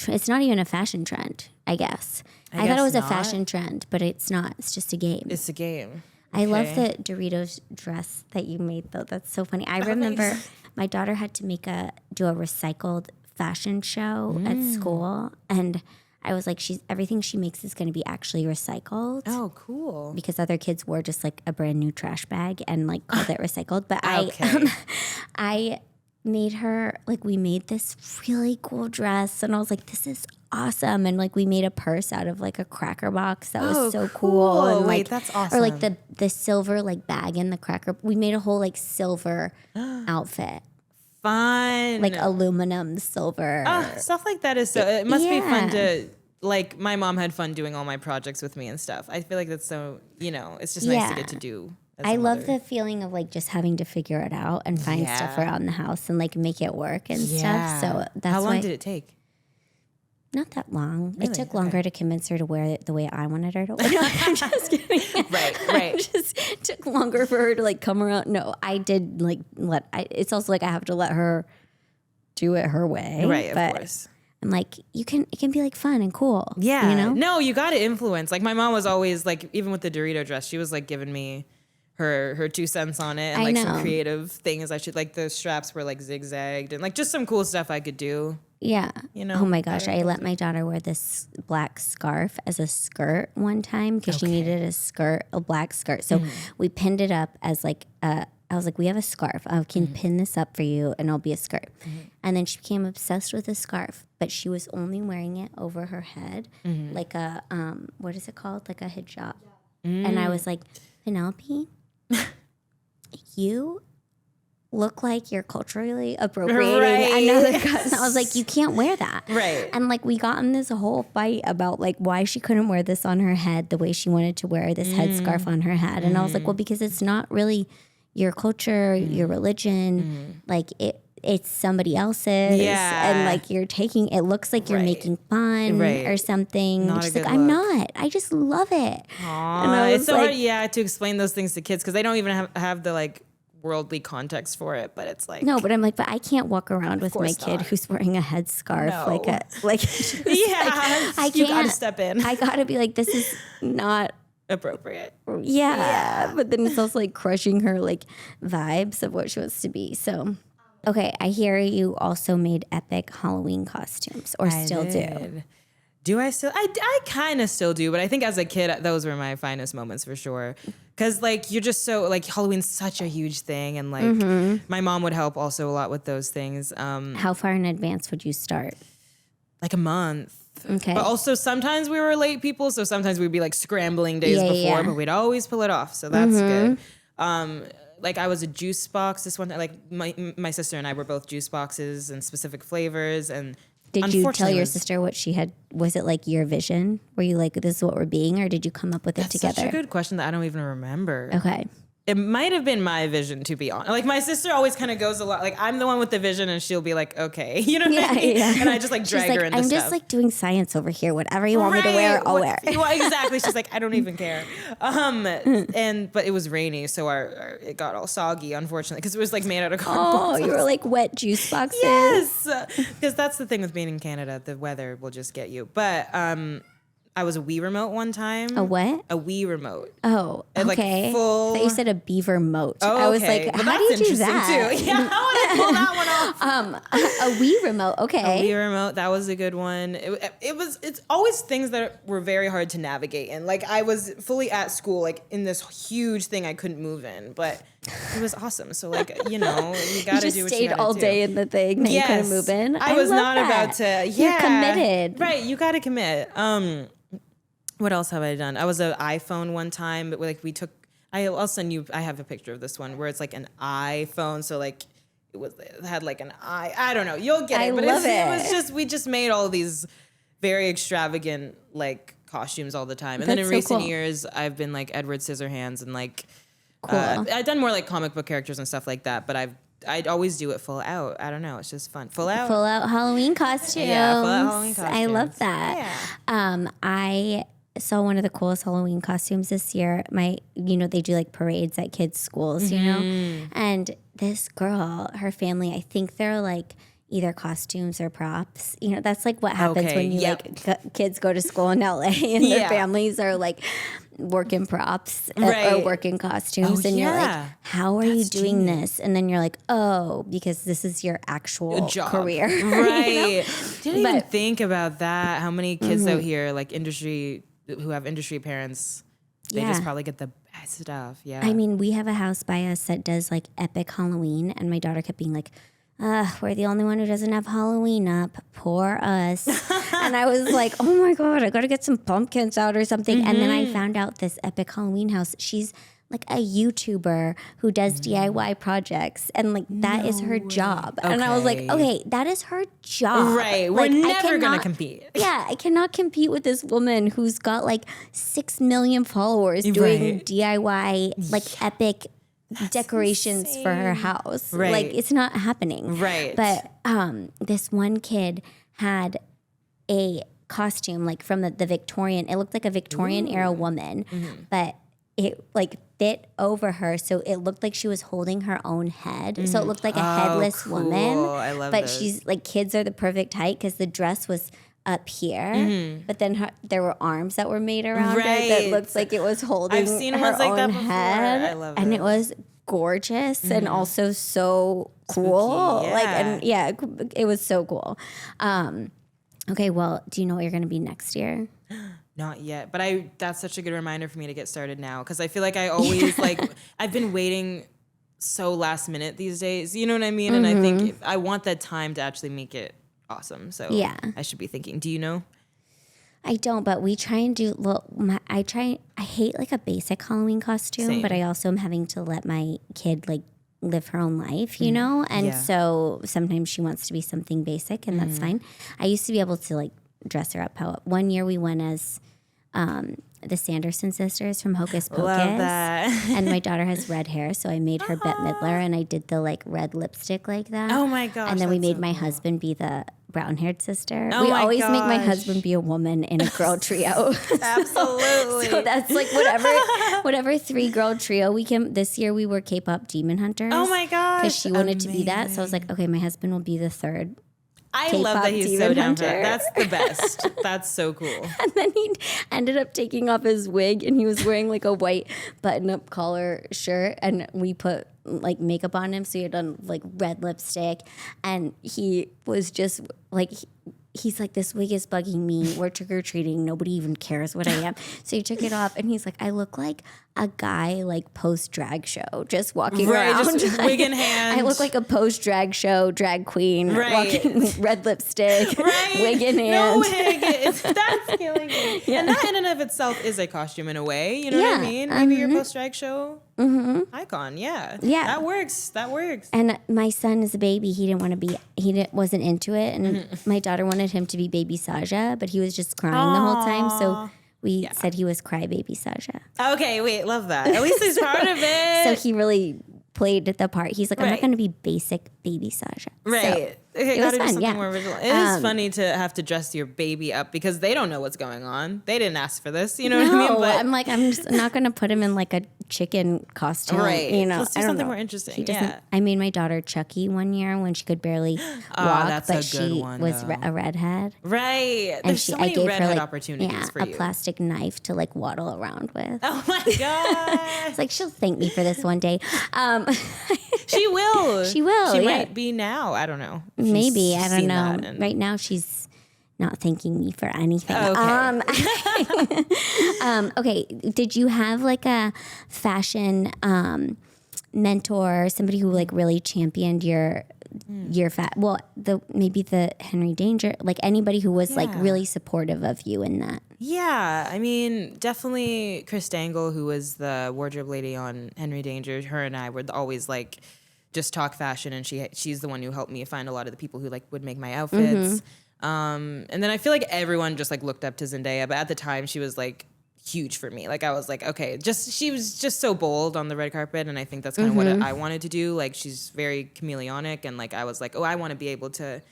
it's not even a fashion trend, I guess. I thought it was a fashion trend, but it's not. It's just a game. It's a game. I love the Doritos dress that you made, though. That's so funny. I remember my daughter had to do a recycled fashion show at school, and I was like, everything she makes is going to be actually recycled. Oh, cool. Because other kids wore just like a brand new trash bag and like called it recycled. But I made her, like, we made this really cool dress, and I was like, this is awesome. And like we made a purse out of like a cracker box that was so cool. And wait, that's awesome. Or like the silver like bag in the cracker. We made a whole like silver outfit. Fun. Like aluminum silver. Stuff like that is so, it must be fun to, like, my mom had fun doing all my projects with me and stuff. I feel like that's so, it's just nice to get to do. I love the feeling of like just having to figure it out and find stuff around the house and like make it work and stuff. So that's How long did it take? Not that long. Really? It took longer to convince her to wear it the way I wanted her to wear it. No, I'm just kidding. Right. It just took longer for her to like come around. No, I did like it's also like I have to let her do it her way. Right, of course. I'm like, it can be like fun and cool. Yeah. You know? No, you got to influence. Like my mom was always like, even with the Dorito dress, she was like giving me her 2 cents on it and like some creative things I should, like the straps were like zigzagged and like just some cool stuff I could do. Yeah. Oh my gosh. I let my daughter wear this black scarf as a skirt one time because she needed a black skirt. So we pinned it up as like I was like, we have a scarf. I can pin this up for you and it'll be a skirt. And then she became obsessed with the scarf, but she was only wearing it over her head like a, what is it called? Like a hijab. And I was like, Penelope, you look like you're culturally appropriating another cousin. I was like, you can't wear that. Right. And like we got in this whole fight about like why she couldn't wear this on her head the way she wanted to wear this headscarf on her head. And I was like, well, because it's not really your culture, your religion. Like it's somebody else's. Yeah. And like you're taking, it looks like you're making fun or something. Not she's like, I'm not. I just love it. Aww. And I was it's so hard, to explain those things to kids because they don't even have the like worldly context for it, but it's like no, but I'm like, but I can't walk around with my kid who's wearing a headscarf I you gotta step in. I gotta be like, this is not appropriate. Yeah, but then it's also like crushing her like vibes of what she wants to be. So, okay, I hear you also made epic Halloween costumes, or still do. Do I still? I kind of still do, but I think as a kid, those were my finest moments for sure. Because like you're just so like Halloween's such a huge thing, and like my mom would help also a lot with those things. How far in advance would you start? Like a month. Okay. But also sometimes we were late people, so sometimes we'd be like scrambling days before, but we'd always pull it off. So that's good. Like I was a juice box this one time. Like my sister and I were both juice boxes and specific flavors and. Did you tell your sister what she had? Was it like your vision? Were you like, this is what we're being, or did you come up with it together? That's such a good question that I don't even remember. Okay. It might have been my vision, to be honest. Like my sister always kind of goes a lot. Like I'm the one with the vision, and she'll be like, "Okay," you know what I mean? Yeah. And I just like drag her into stuff. I'm just like doing science over here. Whatever you want me to wear, I'll wear. Well, exactly. She's like, I don't even care. But it was rainy, so our it got all soggy, unfortunately, because it was like made out of cardboard. Oh, you were like wet juice boxes. Yes, because that's the thing with being in Canada. The weather will just get you. But I was a Wii remote one time. A what? A Wii remote. Oh, okay. Like full... I thought you said a beaver mote. Oh, I was like, how do you do that? Too. Yeah, how would I pull that one off? A Wii remote. Okay. A Wii remote. That was a good one. It's always things that were very hard to navigate in. Like I was fully at school, like in this huge thing I couldn't move in, but it was awesome. So like, you gotta do what you gotta do. You just stayed all day in the thing that you couldn't move in. I was not about to. Yeah. You're committed. Right. You gotta commit. What else have I done? I was an iPhone one time, but like I'll send you, I have a picture of this one where it's like an iPhone. So like it had like an eye. I don't know. You'll get it. But it was just, we just made all these very extravagant like costumes all the time. And then in recent years, I've been like Edward Scissorhands and like Cool. I've done more like comic book characters and stuff like that, but I'd always do it full out. I don't know. It's just fun. Full out Halloween costumes. Yeah, full out Halloween costumes. I love that. Yeah. I saw one of the coolest Halloween costumes this year. They do like parades at kids' schools, you know? And this girl, her family, I think they're like either costumes or props. You know, that's like what happens when you like kids go to school in LA and their families are like working props or working costumes. And you're like, how are you doing this? And then you're like, oh, because this is your actual career. Right. You know? Didn't even think about that. How many kids out here, like who have industry parents, they just probably get the best stuff. Yeah. I mean, we have a house by us that does like epic Halloween, and my daughter kept being like, we're the only one who doesn't have Halloween up. Poor us. And I was like, oh my God, I got to get some pumpkins out or something. And then I found out this epic Halloween house. She's like a YouTuber who does DIY projects, and like that is her job. And I was like, okay, that is her job. Right. Like, we're never going to compete. Yeah. I cannot compete with this woman who's got like 6 million followers doing DIY, like epic decorations for her house. Right. Like it's not happening. Right. But this one kid had a costume like from the Victorian. It looked like a Victorian era woman, but it like fit over her, so it looked like she was holding her own head. So it looked like a headless woman. I love but this. she's like, kids are the perfect height because the dress was up here, but then there were arms that were made around it that looked like it was holding I've seen her ones like own that before. head. I love and it. it was gorgeous and also so cool. Spooky, Like, and yeah, it was so cool. Okay, well, do you know what you're going to be next year? Not yet, but that's such a good reminder for me to get started now, because I feel like I always like I've been waiting so last minute these days. You know what I mean? And I think I want that time to actually make it awesome. So I should be thinking. Do you know? I don't, but we try and do. I hate like a basic Halloween costume, but I also am having to let my kid like live her own life, you know? And so sometimes she wants to be something basic, and that's fine. I used to be able to like dress her up. One year we went as the Sanderson sisters from Hocus Pocus. Love that. And my daughter has red hair, so I made her Bette Midler, and I did the like red lipstick like that. Oh my gosh. And then we made my husband be the brown-haired sister. We always make my husband be a woman in a girl trio. Absolutely. So that's like whatever 3-girl trio we can. This year we were K-pop Demon Hunters. Oh my gosh. Because she wanted to be that. So I was like, okay, my husband will be the third. I K-pop love that he's Demon so down for Hunter. that. That's the best. That's so cool. And then he ended up taking off his wig, and he was wearing like a white button-up collar shirt, and we put like makeup on him, so he had done like red lipstick, and he was just like he's like, this wig is bugging me. We're trick-or-treating. Nobody even cares what I am. So he took it off, and he's like, I look like a guy like post-drag show just walking around. Just wig in hand. I look like a post-drag show drag queen walking red lipstick, wig in hand. No wig. That's killing me. Yeah. And that in and of itself is a costume in a way. You know what I mean? Maybe your post-drag show icon. Yeah. Yeah. That works. And my son is a baby. He didn't want to be, wasn't into it. And my daughter wanted him to be baby Saja, but he was just crying the whole time. So we said he was crybaby Saja. Okay, wait, love that. At least he's part of it. So he really played the part. He's like, I'm not going to be basic baby Saja. Right. So it was do fun, something more original. It is funny to have to dress your baby up because they don't know what's going on. They didn't ask for this. You know what I mean? But I'm like, I'm just not going to put him in like a chicken costume. Right. You know, Let's do something more interesting. He doesn't. I made my daughter Chucky one year when she could barely walk, but she was a redhead. Right. And There's so many I gave redhead her like, opportunities for you. A plastic knife to like waddle around with. Oh my god! It's like, she'll thank me for this one day. She will. She will. She might be now. I don't know. Maybe I don't know. Right now she's not thanking me for anything. Okay. Okay. Did you have like a fashion mentor, somebody who like really championed your maybe the Henry Danger, like anybody who was like really supportive of you in that? Yeah, I mean, definitely Chris Dangle, who was the wardrobe lady on Henry Danger. Her and I would always like just talk fashion, and she's the one who helped me find a lot of the people who like would make my outfits. And then I feel like everyone just like looked up to Zendaya, but at the time she was like huge for me. Like I was like, okay, she was just so bold on the red carpet, and I think that's kind of what I wanted to do. Like she's very chameleonic, and like I was like, oh, I want to be able to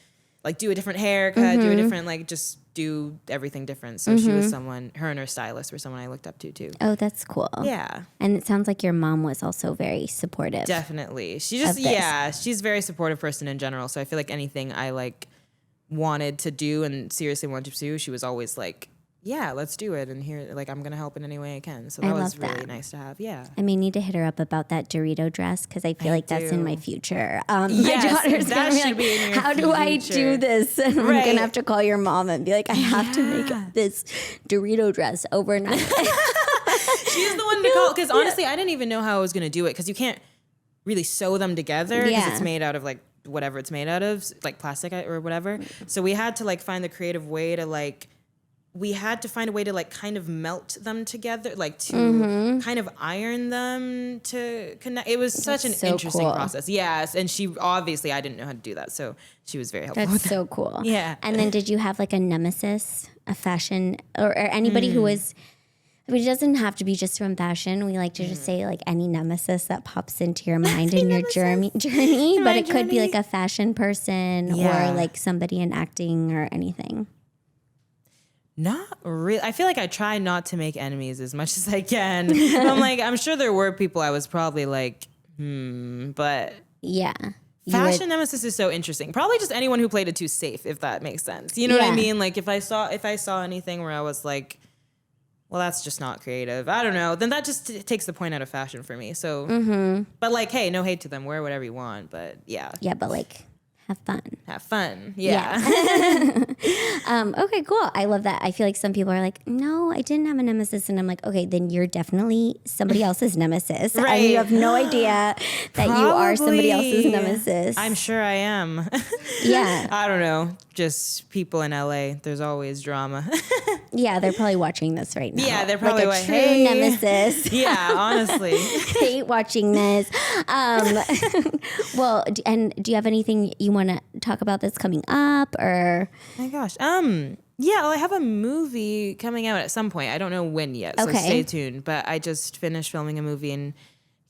like do a different haircut, do a different like just do everything different. So she was someone, her and her stylist were someone I looked up to too. Oh, that's cool. Yeah. And it sounds like your mom was also very supportive. Definitely. She's a very supportive person in general. So I feel like anything I like wanted to do and seriously wanted to do, she was always like, yeah, let's do it. And here, like, I'm going to help in any way I can. So that was really nice to have. Yeah. I may need to hit her up about that Dorito dress because I feel like that's in my future. My daughter's going to be like, how do I do this? And I'm going to have to call your mom and be like, I have to make this Dorito dress overnight. She's the one to call. Because honestly, I didn't even know how I was going to do it because you can't really sew them together because it's made out of like whatever it's made out of, like plastic or whatever. So we had to like find the creative way to like, kind of melt them together, like to kind of iron them to connect. It was such an interesting process. Yes. And she obviously, I didn't know how to do that. So she was very helpful. That's so cool. Yeah. And then did you have like a nemesis, a fashion or anybody who was, I mean, it doesn't have to be just from fashion. We like to just say like any nemesis that pops into your mind in your journey, but it could be like a fashion person or like somebody in acting or anything. Not really. I feel like I try not to make enemies as much as I can. I'm like, I'm sure there were people I was probably like, but yeah. Fashion nemesis is so interesting. Probably just anyone who played it too safe, if that makes sense. You know what I mean? Like if I saw anything where I was like, well, that's just not creative. I don't know. Then that just takes the point out of fashion for me. So, but like, hey, no hate to them. Wear whatever you want. But yeah. Yeah, but like, have fun. Have fun. Yeah. Okay, cool. I love that. I feel like some people are like, no, I didn't have a nemesis. And I'm like, okay, then you're definitely somebody else's nemesis. Right. And you have no idea that you are somebody else's nemesis. I'm sure I am. Yeah. I don't know. Just people in LA. There's always drama. Yeah, they're probably watching this right now. Yeah, they're probably like a true nemesis. Yeah, honestly. Hate watching this. Well, and do you have anything you want to talk about that's coming up or? Oh my gosh. Yeah, well, I have a movie coming out at some point. I don't know when yet, so stay tuned. But I just finished filming a movie in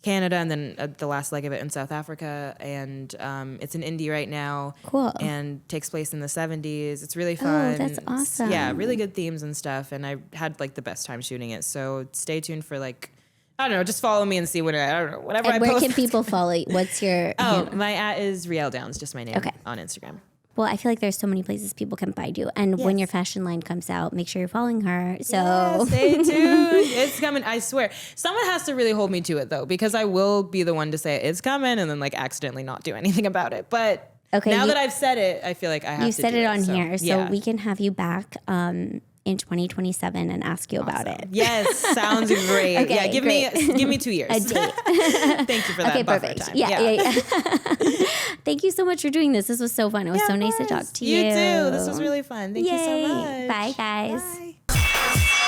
Canada and then the last leg of it in South Africa. And it's an indie right now. Cool. And takes place in the 70s. It's really fun. Oh, that's awesome. Yeah, really good themes and stuff. And I had like the best time shooting it. So stay tuned for like, I don't know, just follow me and see what I don't know, whatever and I where post. Can people follow you? What's your handle? My @ is Riele Downs, just my name on Instagram. Well, I feel like there's so many places people can find you. And when your fashion line comes out, make sure you're following her. So yeah, stay tuned. It's coming. I swear. Someone has to really hold me to it, though, because I will be the one to say it's coming and then like accidentally not do anything about it. But now that I've said it, I feel like I have to do it. You said it on here. So we can have you back in 2027 and ask you about it. Yes, sounds great. Okay, yeah, give me 2 years. A date. Thank you for that. Okay, perfect. Time. Yeah. Thank you so much for doing this. This was so fun. It was so nice to talk to you. You too. This was really fun. Thank you so much. Bye, guys. Bye.